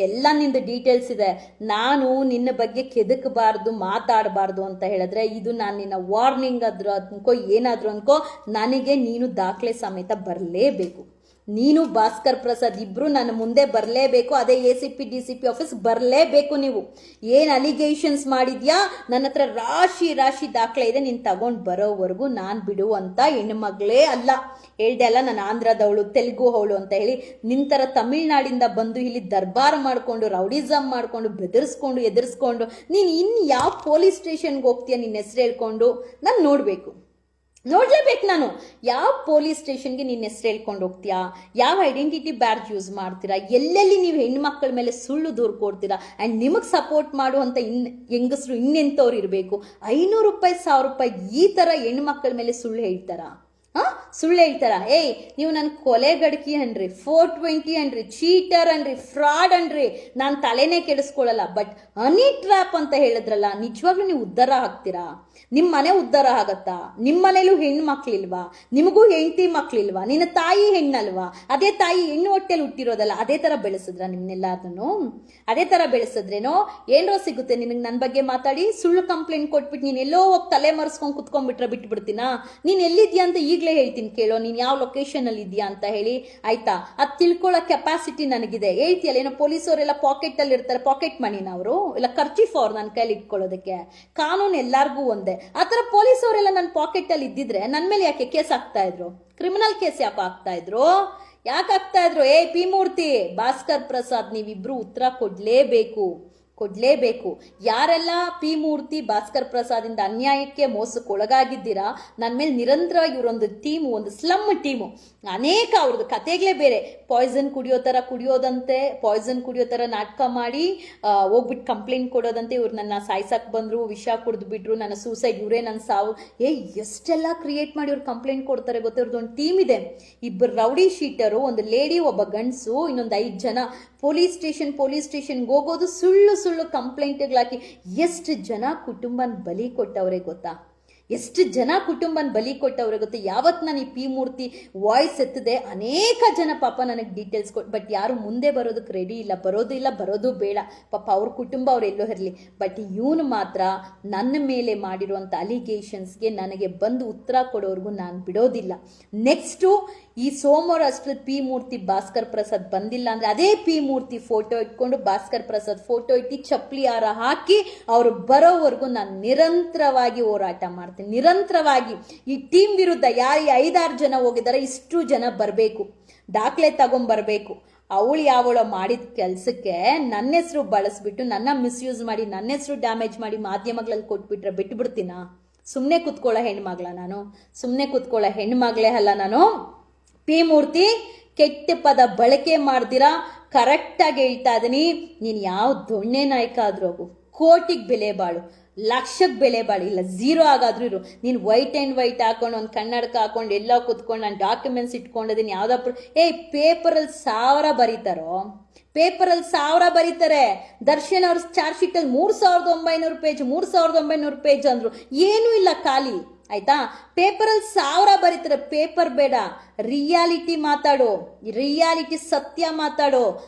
ಎಲ್ಲ ನಿಂದು ಡೀಟೇಲ್ಸ್ ಇದೆ. ನಾನು ನಿನ್ನ ಬಗ್ಗೆ ಕೆದಕಬಾರ್ದು, ಮಾತಾಡಬಾರ್ದು ಅಂತ ಹೇಳಿದ್ರೆ ಇದು ನಾನು ನಿನ್ನ ವಾರ್ನಿಂಗ್ ಆದ್ರೂ ಅನ್ಕೋ, ಏನಾದರೂ ಅನ್ಕೋ, ನನಗೆ ನೀನು ದಾಖಲೆ ಸಮೇತ ಬರಲೇಬೇಕು. ನೀನು ಭಾಸ್ಕರ್ ಪ್ರಸಾದ್ ಇಬ್ರು ನನ್ನ ಮುಂದೆ ಬರಲೇಬೇಕು. ಅದೇ ACP DCP ಆಫೀಸ್ ಬರಲೇಬೇಕು. ನೀವು ಏನು ಅಲಿಗೇಷನ್ಸ್ ಮಾಡಿದ್ಯಾ, ನನ್ನ ಹತ್ರ ರಾಶಿ ದಾಖಲೆ ಇದೆ, ನೀನು ತಗೊಂಡು ಬರೋವರೆಗೂ ನಾನು ಬಿಡುವಂತ ಹೆಣ್ಮಗಳೇ ಅಲ್ಲ. ಹೇಳ್ದೆ ಅಲ್ಲ, ನಾನು ಆಂಧ್ರದವಳು, ತೆಲುಗು ಅವಳು ಅಂತ ಹೇಳಿ. ನಿಂತರ ತಮಿಳ್ನಾಡಿಂದ ಬಂದು ಇಲ್ಲಿ ದರ್ಬಾರ್ ಮಾಡಿಕೊಂಡು, ರೌಡಿಸಮ್ ಮಾಡಿಕೊಂಡು, ಬೆದರಿಸ್ಕೊಂಡು, ಎದುರಿಸ್ಕೊಂಡು ನೀನು ಇನ್ನು ಯಾವ ಪೊಲೀಸ್ ಸ್ಟೇಷನ್ಗೆ ಹೋಗ್ತೀಯ ನಿನ್ನ ಹೆಸರು ಹೇಳ್ಕೊಂಡು? ನಾನು ನೋಡ್ಲೇಬೇಕು. ನಾನು ಯಾವ ಪೊಲೀಸ್ ಸ್ಟೇಷನ್ಗೆ ನಿನ್ನ ಹೆಸರು ಹೇಳ್ಕೊಂಡು ಹೋಗ್ತೀಯಾ, ಯಾವ ಐಡೆಂಟಿಟಿ ಬ್ಯಾಡ್ಜ್ ಯೂಸ್ ಮಾಡ್ತೀರಾ, ಎಲ್ಲೆಲ್ಲಿ ನೀವು ಹೆಣ್ಮಕ್ಳ ಮೇಲೆ ಸುಳ್ಳು ದೂರು ಕೊಡ್ತೀರಾ. ಆ್ಯಂಡ್ ನಿಮಗೆ ಸಪೋರ್ಟ್ ಮಾಡುವಂಥ ಹೆಂಗಸರು ಇನ್ನೆಂಥವ್ರು ಇರಬೇಕು? 500 ರೂಪಾಯಿ, 1000 ರೂಪಾಯಿ ಈ ಥರ ಹೆಣ್ಮಕ್ಳ ಮೇಲೆ ಸುಳ್ಳು ಹೇಳ್ತಾರಾ? ಸುಳ್ಳು ಹೇಳ್ತಾರ? ನೀವು ನನ್ನ ಕೊಲೆಗಡಕಿ ಅನ್ರಿ, 420 ಅನ್ರಿ, ಚೀಟರ್ ಅನ್ರಿ, ಫ್ರಾಡ್ ಅನ್ರಿ, ನಾನು ತಲೆನೇ ಕೆಡಿಸ್ಕೊಳ್ಳಲ್ಲ. ಬಟ್ ಹನಿ ಟ್ರ್ಯಾಪ್ ಅಂತ ಹೇಳಿದ್ರಲ್ಲ, ನಿಜವಾಗ್ಲೂ ನೀವು ಉದ್ಧಾರ ಆಗ್ತೀರಾ? ನಿಮ್ಮ ಮನೆ ಉದ್ಧಾರ ಆಗತ್ತಾ? ನಿಮ್ಮ ಮನೇಲೂ ಹೆಣ್ಣು ಮಕ್ಳಿಲ್ವಾ? ನಿಮಗೂ ಹೆಂಡತಿ ಮಕ್ಳಿಲ್ವಾ? ನಿನ್ನ ತಾಯಿ ಹೆಣ್ಣಲ್ವಾ? ಅದೇ ತಾಯಿ ಹೆಣ್ಣು ಹೊಟ್ಟೆಲಿ ಹುಟ್ಟಿರೋದಲ್ಲ, ಅದೇ ಥರ ಬೆಳೆಸಿದ್ರ ನಿಮ್ಮನ್ನೆಲ್ಲದನ್ನು? ಅದೇ ಥರ ಬೆಳೆಸಿದ್ರೇನೋ ಏನೋ ಸಿಗುತ್ತೆ ನಿನಗೆ. ನನ್ನ ಬಗ್ಗೆ ಮಾತಾಡಿ ಸುಳ್ಳು ಕಂಪ್ಲೇಂಟ್ ಕೊಟ್ಬಿಟ್ಟು ನೀನು ಎಲ್ಲೋ ಹೋಗಿ ತಲೆ ಮರೆಸ್ಕೊಂಡು ಕುತ್ಕೊಂಡ್ಬಿಟ್ರೆ ಬಿಟ್ಬಿಡ್ತೀನಾ? ನೀನು ಎಲ್ಲಿದ್ಯಾ ಅಂತ ಈಗಲೇ ಹೇಳ್ತೀನಿ ಕೇಳೋ, ನೀನು ಯಾವ ಲೊಕೇಶನಲ್ಲಿ ಇದೆಯಾ ಅಂತ ಹೇಳಿ, ಆಯ್ತಾ? ಅದು ತಿಳ್ಕೊಳ್ಳೋ ಕೆಪಾಸಿಟಿ ನನಗಿದೆ. ಹೇಳ್ತೀಯಲ್ಲ, ಏನೋ ಪೊಲೀಸವರೆಲ್ಲ ಪಾಕೆಟಲ್ಲಿ ಇರ್ತಾರೆ, ಪಾಕೆಟ್ ಮನಿನವರು ಇಲ್ಲ ಖರ್ಚೀಫ್ ಅವ್ರು ನನ್ನ ಕೈಲಿ ಇಟ್ಕೊಳ್ಳೋದಕ್ಕೆ. ಕಾನೂನು ಎಲ್ಲರಿಗೂ ಒಂದೇ. ಆ ಥರ ಪೊಲೀಸವರೆಲ್ಲ ನನ್ನ ಪಾಕೆಟಲ್ಲಿ ಇದ್ದಿದ್ರೆ ನನ್ನ ಮೇಲೆ ಯಾಕೆ ಕೇಸ್ ಹಾಕ್ತಾ ಇದ್ರು? ಕ್ರಿಮಿನಲ್ ಕೇಸ್ ಯಾಕೆ ಹಾಕ್ತಾ ಇದ್ರು? ಪಿ ಮೂರ್ತಿ, ಭಾಸ್ಕರ್ ಪ್ರಸಾದ್, ನೀವಿಬ್ರು ಉತ್ತರ ಕೊಡ್ಲೇಬೇಕು. ಯಾರೆಲ್ಲ ಪಿ ಮೂರ್ತಿ, ಭಾಸ್ಕರ್ ಪ್ರಸಾದಿಂದ ಅನ್ಯಾಯಕ್ಕೆ ಮೋಸಕ್ಕೆ ಒಳಗಾಗಿದ್ದೀರಾ, ನನ್ನ ಮೇಲೆ ನಿರಂತರವಾಗಿ ಇವರೊಂದು ಟೀಮು, ಒಂದು ಸ್ಲಮ್ ಟೀಮು, ಅನೇಕ ಅವ್ರದ್ದು ಕತೆಗಳೇ ಬೇರೆ. ಪಾಯ್ಸನ್ ಕುಡಿಯೋ ಥರ ನಾಟಕ ಮಾಡಿ ಹೋಗ್ಬಿಟ್ಟು ಕಂಪ್ಲೇಂಟ್ ಕೊಡೋದಂತೆ, ಇವ್ರು ನನ್ನ ಸಾಯ್ಸಕ್ಕೆ ಬಂದರು, ವಿಷ ಕುಡಿದು ಬಿಟ್ರು, ನನ್ನ ಸೂಸೈಡ್, ಇವರೇ ನನ್ನ ಸಾವು, ಎಷ್ಟೆಲ್ಲ ಕ್ರಿಯೇಟ್ ಮಾಡಿ ಇವ್ರು ಕಂಪ್ಲೇಂಟ್ ಕೊಡ್ತಾರೆ ಗೊತ್ತೇ. ಇವ್ರದ್ದು ಒಂದು ಟೀಮ್ ಇದೆ. ಇಬ್ಬರು ರೌಡಿ ಶೀಟರು, ಒಂದು ಲೇಡಿ, ಒಬ್ಬ ಗಂಡಸು, ಇನ್ನೊಂದು 5 ಜನ ಪೊಲೀಸ್ ಸ್ಟೇಷನ್ಗೆ ಹೋಗೋದು, ಸುಳ್ಳು ಕಂಪ್ಲೇಂಟ್ಗಳಾಕಿ ಎಷ್ಟು ಜನ ಕುಟುಂಬನ ಬಲಿ ಕೊಟ್ಟವ್ರೆ ಗೊತ್ತಾ? ಎಷ್ಟು ಜನ ಕುಟುಂಬನ ಬಲಿ ಕೊಟ್ಟವ್ರೆ ಗೊತ್ತೆ. ಯಾವತ್ತು ನಾನು ಈ ಪಿ ಮೂರ್ತಿ ವಾಯ್ಸ್ ಎತ್ತದೆ ಅನೇಕ ಜನ ಪಾಪ ನನಗೆ ಡೀಟೇಲ್ಸ್ ಕೊಟ್ಟು, ಬಟ್ ಯಾರು ಮುಂದೆ ಬರೋದಕ್ಕೆ ರೆಡಿ ಇಲ್ಲ, ಬರೋದು ಬೇಡ ಪಾಪ, ಅವ್ರ ಕುಟುಂಬ ಅವ್ರು ಎಲ್ಲೋ ಇರಲಿ. ಬಟ್ ಇವನು ಮಾತ್ರ ನನ್ನ ಮೇಲೆ ಮಾಡಿರುವಂಥ ಅಲಿಗೇಷನ್ಸ್ಗೆ ನನಗೆ ಬಂದು ಉತ್ತರ ಕೊಡೋರ್ಗು ನಾನು ಬಿಡೋದಿಲ್ಲ. ನೆಕ್ಸ್ಟು ಈ ಸೋಮವಾರ ಅಷ್ಟೊತ್ತು ಪಿ ಮೂರ್ತಿ ಭಾಸ್ಕರ್ ಪ್ರಸಾದ್ ಬಂದಿಲ್ಲ ಅಂದರೆ ಅದೇ ಪಿ ಮೂರ್ತಿ ಫೋಟೋ ಇಟ್ಕೊಂಡು ಭಾಸ್ಕರ್ ಪ್ರಸಾದ್ ಫೋಟೋ ಇಟ್ಟು ಚಪ್ಪಲಿ ಹಾರ ಹಾಕಿ ಅವರು ಬರೋವರೆಗೂ ನಾನು ನಿರಂತರವಾಗಿ ಹೋರಾಟ ಮಾಡ್ತೀನಿ. ನಿರಂತರವಾಗಿ ಈ ಟೀಮ್ ವಿರುದ್ಧ ಯಾರು 5-6 ಜನ ಹೋಗಿದ್ದಾರೆ, ಇಷ್ಟು ಜನ ಬರಬೇಕು, ದಾಖಲೆ ತಗೊಂಬರ್ಬೇಕು. ಅವಳು ಯಾವಳ ಮಾಡಿದ ಕೆಲಸಕ್ಕೆ ನನ್ನ ಹೆಸರು ಬಳಸ್ಬಿಟ್ಟು ನನ್ನ ಮಿಸ್ಯೂಸ್ ಮಾಡಿ ನನ್ನ ಹೆಸರು ಡ್ಯಾಮೇಜ್ ಮಾಡಿ ಮಾಧ್ಯಮಗಳಲ್ಲಿ ಕೊಟ್ಬಿಟ್ರೆ ಬಿಟ್ಬಿಡ್ತೀನಾ? ಸುಮ್ಮನೆ ಕುತ್ಕೊಳ್ಳೋ ಹೆಣ್ಮಗಳ ನಾನು? ಸುಮ್ಮನೆ ಕುತ್ಕೊಳ್ಳೋ ಹೆಣ್ಮಗಳೇ ಅಲ್ಲ ನಾನು. ಪಿ ಮೂರ್ತಿ ಕೆಟ್ಟ ಪದ ಬಳಕೆ ಮಾಡ್ದಿರಾ ಕರೆಕ್ಟಾಗಿ ಹೇಳ್ತಾ ಇದೀನಿ. ನೀನು ಯಾವ ದೊಣ್ಣೆ ನಾಯಕ ಆದ್ರೂ ಹೋಗು, ಕೋಟಿಗೆ ಬೆಲೆ ಬಾಳು, ಲಕ್ಷಕ್ಕೆ ಬೆಲೆ ಬಾಳು, ಇಲ್ಲ 0 ಆಗಾದ್ರೂ ಇರು. ನೀನು ವೈಟ್ ಆ್ಯಂಡ್ ವೈಟ್ ಹಾಕೊಂಡು ಒಂದು ಕನ್ನಡಕ ಹಾಕೊಂಡು ಎಲ್ಲ ಕುತ್ಕೊಂಡು ನಾನು ಡಾಕ್ಯುಮೆಂಟ್ಸ್ ಇಟ್ಕೊಂಡಿದ್ದೀನಿ ಯಾವುದಪ್ಪ. ಪೇಪರಲ್ಲಿ 1000 ಬರೀತಾರೋ, ಪೇಪರಲ್ಲಿ 1000 ಬರೀತಾರೆ. ದರ್ಶನ್ ಅವ್ರ ಚಾರ್ಜ್ ಶೀಟಲ್ಲಿ 3900 ಪೇಜ್ 3900 ಪೇಜ್ ಅಂದ್ರು, ಏನೂ ಇಲ್ಲ ಖಾಲಿ. ಆಯ್ತಾ? ಪೇಪರಲ್ಲಿ 1000 ಬರೀತಾರೆ. ಪೇಪರ್ ಬೇಡ, ರಿಯಾಲಿಟಿ ಮಾತಾಡೋ, ರಿಯಾಲಿಟಿ ಸತ್ಯ ಮಾತಾಡೋ.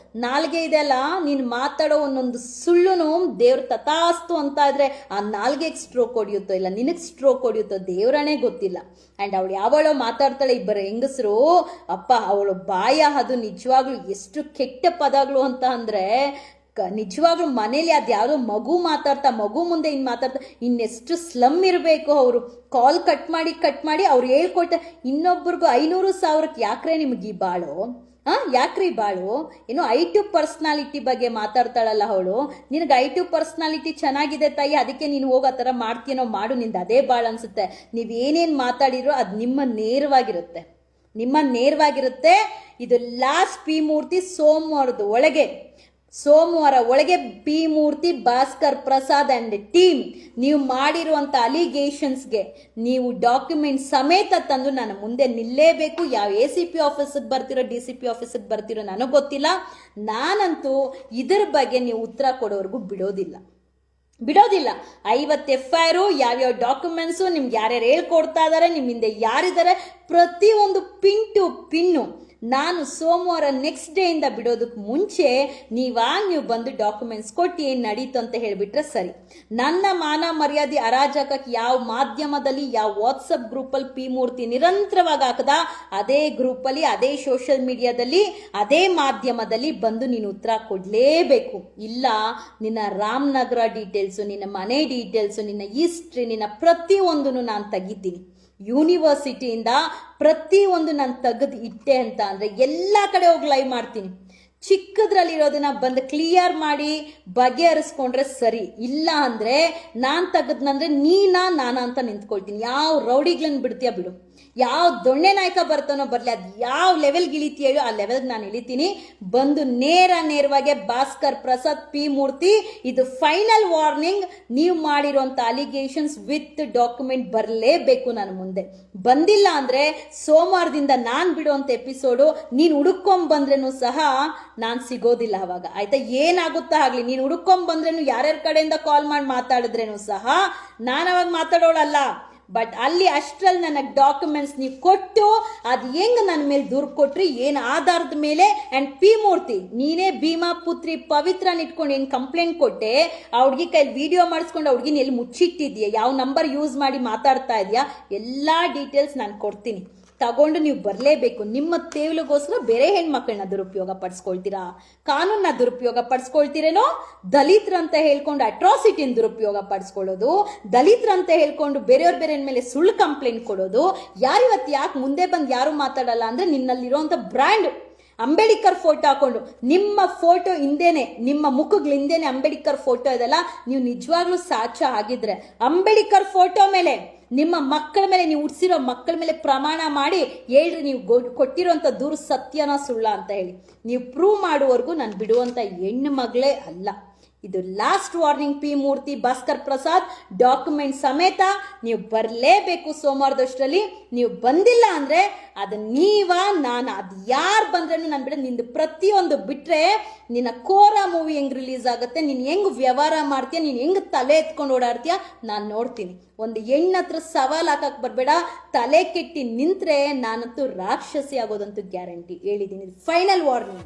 ನಾಲ್ಗೆ ಇದೆಲ್ಲ ನೀನು ಮಾತಾಡೋ ಒಂದೊಂದು ಸುಳ್ಳುನು ದೇವ್ರ ತಥಾಸ್ತು ಅಂತ ಇದ್ರೆ ಆ ನಾಲ್ಗೆಗೆ ಸ್ಟ್ರೋಕ್ ಹೊಡಿಯುತ್ತೋ ಇಲ್ಲ ನಿನಗೆ ಸ್ಟ್ರೋಕ್ ಹೊಡಿಯುತ್ತೋ ದೇವ್ರನೇ ಗೊತ್ತಿಲ್ಲ. ಆ್ಯಂಡ್ ಅವಳು ಯಾವಳೋ ಮಾತಾಡ್ತಾಳೆ, ಇಬ್ಬರು ಹೆಂಗಸರು, ಅಪ್ಪ ಅವಳು ಬಾಯ ಅದು ನಿಜವಾಗ್ಲೂ ಎಷ್ಟು ಕೆಟ್ಟ ಪದಗಳು ಅಂತ ಅಂದರೆ ನಿಜವಾಗ್ಲೂ ಮನೇಲಿ ಅದು ಯಾವುದೋ ಮಗು ಮಾತಾಡ್ತಾ, ಮಗು ಮುಂದೆ ಇನ್ನು ಮಾತಾಡ್ತಾ ಇನ್ನೆಷ್ಟು ಸ್ಲಮ್ ಇರಬೇಕು. ಅವರು ಕಾಲ್ ಕಟ್ ಮಾಡಿ ಅವ್ರು ಹೇಳ್ಕೊಟ್ಟ ಇನ್ನೊಬ್ರಿಗೂ 500,000ಕ್ಕೆ ಯಾಕ್ರೆ ನಿಮಗೆ ಈ ಬಾಳು? ಯಾಕ್ರಿ ಬಾಳು? ಏನು I2 ಪರ್ಸ್ನಾಲಿಟಿ ಬಗ್ಗೆ ಮಾತಾಡ್ತಾಳಲ್ಲ ಅವಳು. ನಿನಗೆ I2 ಪರ್ಸ್ನಾಲಿಟಿ ಚೆನ್ನಾಗಿದೆ ತಾಯಿ, ಅದಕ್ಕೆ ನೀನು ಹೋಗೋ ಆ ಥರ ಮಾಡ್ತೀನೋ ಮಾಡು, ನಿಂದು ಅದೇ ಬಾಳು ಅನ್ಸುತ್ತೆ. ನೀವೇನೇನು ಮಾತಾಡಿರೋ ಅದು ನಿಮ್ಮ ನೇರವಾಗಿರುತ್ತೆ. ಇದು ಲಾಸ್ಟ್ ಪಿ ಮೂರ್ತಿ ಸೋಮವಾರ ಒಳಗೆ P Murthy Bhaskar Prasad and team ನೀವು ಮಾಡಿರುವಂಥ ಅಲಿಗೇಷನ್ಸ್ಗೆ ನೀವು ಡಾಕ್ಯುಮೆಂಟ್ ಸಮೇತ ತಂದು ನಾನು ಮುಂದೆ ನಿಲ್ಲೇಬೇಕು. ಯಾವ ACP ಆಫೀಸಿಗೆ ಬರ್ತಿರೋ DCP ಆಫೀಸಿಗೆ ಬರ್ತಿರೋ ನನಗೆ ಗೊತ್ತಿಲ್ಲ. ನಾನಂತೂ ಇದ್ರ ಬಗ್ಗೆ ನೀವು ಉತ್ತರ ಕೊಡೋವರೆಗೂ ಬಿಡೋದಿಲ್ಲ. 50 FIR, ಯಾವ್ಯಾವ ಡಾಕ್ಯುಮೆಂಟ್ಸು, ನಿಮ್ಗೆ ಯಾರ್ಯಾರು ಹೇಳ್ಕೊಡ್ತಾ ಇದ್ದಾರೆ, ನಿಮ್ಮಿಂದ ಯಾರಿದ್ದಾರೆ, ಪ್ರತಿಯೊಂದು ಪಿನ್ ಟು ಪಿನ್ನು ನಾನು ಸೋಮವಾರ ನೆಕ್ಸ್ಟ್ ಡೇಯಿಂದ ಬಿಡೋದಕ್ಕೆ ಮುಂಚೆ ನೀವು ಬಂದು ಡಾಕ್ಯುಮೆಂಟ್ಸ್ ಕೊಟ್ಟು ಏನು ನಡೀತು ಅಂತ ಹೇಳಿಬಿಟ್ರೆ ಸರಿ. ನನ್ನ ಮಾನ ಮರ್ಯಾದೆ ಅರಾಜಕಕ್ಕೆ ಯಾವ ಮಾಧ್ಯಮದಲ್ಲಿ, ಯಾವ ವಾಟ್ಸಪ್ ಗ್ರೂಪಲ್ಲಿ ಪಿ ಮೂರ್ತಿ ನಿರಂತರವಾಗಿ ಹಾಕದ, ಅದೇ ಗ್ರೂಪಲ್ಲಿ, ಅದೇ ಸೋಷಿಯಲ್ ಮೀಡಿಯಾದಲ್ಲಿ, ಅದೇ ಮಾಧ್ಯಮದಲ್ಲಿ ಬಂದು ನೀನು ಉತ್ತರ ಕೊಡಲೇಬೇಕು. ಇಲ್ಲ ನಿನ್ನ ರಾಮನಗರ ಡೀಟೇಲ್ಸು, ನಿನ್ನ ಮನೆ ಡೀಟೇಲ್ಸು, ನಿನ್ನ ಹಿಸ್ಟ್ರಿ, ನಿನ್ನ ಪ್ರತಿಯೊಂದನ್ನು ನಾನು ತೆಗಿತೀನಿ. ಯೂನಿವರ್ಸಿಟಿಯಿಂದ ಪ್ರತಿಯೊಂದು ನಾನು ತೆಗೆದು ಇಟ್ಟೆ ಅಂತ ಅಂದರೆ ಎಲ್ಲ ಕಡೆ ಹೋಗಿ ಲೈವ್ ಮಾಡ್ತೀನಿ. ಚಿಕ್ಕದ್ರಲ್ಲಿರೋದನ್ನ ಬಂದು ಕ್ಲಿಯರ್ ಮಾಡಿ ಬಗೆಹರಿಸ್ಕೊಂಡ್ರೆ ಸರಿ. ಇಲ್ಲ ಅಂದರೆ ನಾನು ತೆಗೆದ್ನಂದ್ರೆ ನಾನಾ ಅಂತ ನಿಂತ್ಕೊಳ್ತೀನಿ. ಯಾವ ರೌಡಿಗಳನ್ನು ಬಿಡ್ತೀಯ ಬಿಡು, ಯಾವ ದೊಣ್ಣೆ ನಾಯಕ ಬರ್ತಾನೋ ಬರಲಿ, ಅದು ಯಾವ ಲೆವೆಲ್ಗೆ ಇಳಿತೀಯೋ ಆ ಲೆವೆಲ್ಗೆ ನಾನು ಇಳಿತೀನಿ. ಬಂದು ನೇರವಾಗಿ ಭಾಸ್ಕರ್ ಪ್ರಸಾದ್ ಪಿ ಮೂರ್ತಿ, ಇದು ಫೈನಲ್ ವಾರ್ನಿಂಗ್. ನೀವು ಮಾಡಿರುವಂಥ ಅಲಿಗೇಷನ್ಸ್ ವಿತ್ ಡಾಕ್ಯುಮೆಂಟ್ ಬರಲೇಬೇಕು ನನ್ನ ಮುಂದೆ. ಬಂದಿಲ್ಲ ಅಂದರೆ ಸೋಮವಾರದಿಂದ ನಾನು ಬಿಡುವಂಥ ಎಪಿಸೋಡು ನೀನು ಹುಡುಕೊಂಬಂದ್ರೂ ಸಹ ನಾನು ಸಿಗೋದಿಲ್ಲ ಅವಾಗ. ಆಯ್ತಾ? ಏನಾಗುತ್ತಾ ಆಗಲಿ, ನೀನು ಹುಡುಕೊಂಬಂದ್ರೇನು, ಯಾರ್ಯಾರ ಕಡೆಯಿಂದ ಕಾಲ್ ಮಾಡಿ ಮಾತಾಡಿದ್ರೇನು ಸಹ ನಾನು ಅವಾಗ ಮಾತಾಡೋಳಲ್ಲ. ಬಟ್ ಅಲ್ಲಿ ಅಷ್ಟರಲ್ಲಿ ನನಗೆ ಡಾಕ್ಯುಮೆಂಟ್ಸ್ ನೀವು ಕೊಟ್ಟು ಅದು ಹೆಂಗೆ ನನ್ನ ಮೇಲೆ ದೂರು ಕೊಟ್ರಿ, ಏನು ಆಧಾರದ ಮೇಲೆ. ಆ್ಯಂಡ್ ಪಿ ಮೂರ್ತಿ ನೀನೇ ಭೀಮಾ ಪುತ್ರಿ ಪವಿತ್ರನ ಇಟ್ಕೊಂಡು ಏನು ಕಂಪ್ಲೇಂಟ್ ಕೊಟ್ಟೆ, ಆ ಹುಡುಗಿ ಕೈಲಿ ವಿಡಿಯೋ ಮಾಡಿಸ್ಕೊಂಡು ಆ ಹುಡುಗಿನ ಎಲ್ಲಿ ಮುಚ್ಚಿಟ್ಟಿದ್ಯಾ, ಯಾವ ನಂಬರ್ ಯೂಸ್ ಮಾಡಿ ಮಾತಾಡ್ತಾ ಇದೆಯಾ, ಎಲ್ಲ ಡೀಟೇಲ್ಸ್ ನಾನು ಕೊಡ್ತೀನಿ. ತಗೊಂಡು ನೀವು ಬರಲೇಬೇಕು. ನಿಮ್ಮ ತೇವಲಿಗೋಸ್ಕರ ಬೇರೆ ಹೆಣ್ಮಕ್ಳನ್ನ ದುರುಪಯೋಗ ಪಡಿಸ್ಕೊಳ್ತೀರಾ, ಕಾನೂನನ್ನ ದುರುಪಯೋಗ ಪಡಿಸ್ಕೊಳ್ತೀರೇನೋ. ದಲಿತರಂತ ಹೇಳ್ಕೊಂಡು ಅಟ್ರಾಸಿಟಿನ ದುರುಪಯೋಗ ಪಡಿಸ್ಕೊಳ್ಳೋದು, ದಲಿತರಂತ ಹೇಳ್ಕೊಂಡು ಬೇರೆಯವ್ರ ಮೇಲೆ ಸುಳ್ಳು ಕಂಪ್ಲೇಂಟ್ ಕೊಡೋದು. ಯಾಕೆ ಮುಂದೆ ಬಂದು ಯಾರು ಮಾತಾಡಲ್ಲ ಅಂದರೆ ನಿನ್ನಲ್ಲಿರುವಂಥ ಬ್ರ್ಯಾಂಡ್ ಅಂಬೇಡ್ಕರ್ ಫೋಟೋ ಹಾಕೊಂಡು, ನಿಮ್ಮ ಫೋಟೋ ಹಿಂದೆನೆ, ನಿಮ್ಮ ಮುಖಗಳ ಹಿಂದೆನೆ ಅಂಬೇಡ್ಕರ್ ಫೋಟೋ ಇದೆಲ್ಲ, ನೀವು ನಿಜವಾಗ್ಲೂ ಸಾಚ ಆಗಿದ್ರೆ ಅಂಬೇಡ್ಕರ್ ಫೋಟೋ ಮೇಲೆ ನಿಮ್ಮ ಮಕ್ಕಳ ಮೇಲೆ, ನೀವು ಹುಟ್ಟಿಸಿರೋ ಮಕ್ಕಳ ಮೇಲೆ ಪ್ರಮಾಣ ಮಾಡಿ ಹೇಳ್ರಿ ನೀವು ಕೊಟ್ಟಿರೋಂಥ ದೂರು ಸತ್ಯನ ಸುಳ್ಳ ಅಂತ ಹೇಳಿ. ನೀವು ಪ್ರೂವ್ ಮಾಡುವವರೆಗೂ ನಾನು ಬಿಡುವಂಥ ಹೆಣ್ಣು ಮಗಳೇ ಅಲ್ಲ. ಇದು last warning. P Murthy, Bhaskar Prasad document ಸಮೇತ ನೀವು ಬರಲೇಬೇಕು ಸೋಮವಾರದಷ್ಟರಲ್ಲಿ. ನೀವು ಬಂದಿಲ್ಲ ಅಂದರೆ ಅದು ನಾನು ಅದು ಯಾರು ಬಂದ್ರೂ ನಾನು ಬಿಡ. ನಿಂದು ಪ್ರತಿಯೊಂದು ಬಿಟ್ಟರೆ ನಿನ್ನ ಕೋರಾ ಮೂವಿ ಹೆಂಗೆ ರಿಲೀಸ್ ಆಗುತ್ತೆ, ನೀನು ಹೆಂಗೆ ವ್ಯವಹಾರ ಮಾಡ್ತೀಯ, ನೀನು ಹೆಂಗೆ ತಲೆ ಎತ್ಕೊಂಡು ಓಡಾಡ್ತೀಯ ನಾನು ನೋಡ್ತೀನಿ. ಒಂದು ಹೆಣ್ಣತ್ರ ಸವಾಲು ಹಾಕಕ್ಕೆ ಬರಬೇಡ. ತಲೆ ಕೆಟ್ಟಿ ನಿಂತರೆ ನಾನಂತೂ ರಾಕ್ಷಸಿ ಆಗೋದಂತೂ ಗ್ಯಾರಂಟಿ. ಹೇಳಿದ್ದೀನಿ, ಫೈನಲ್ ವಾರ್ನಿಂಗ್.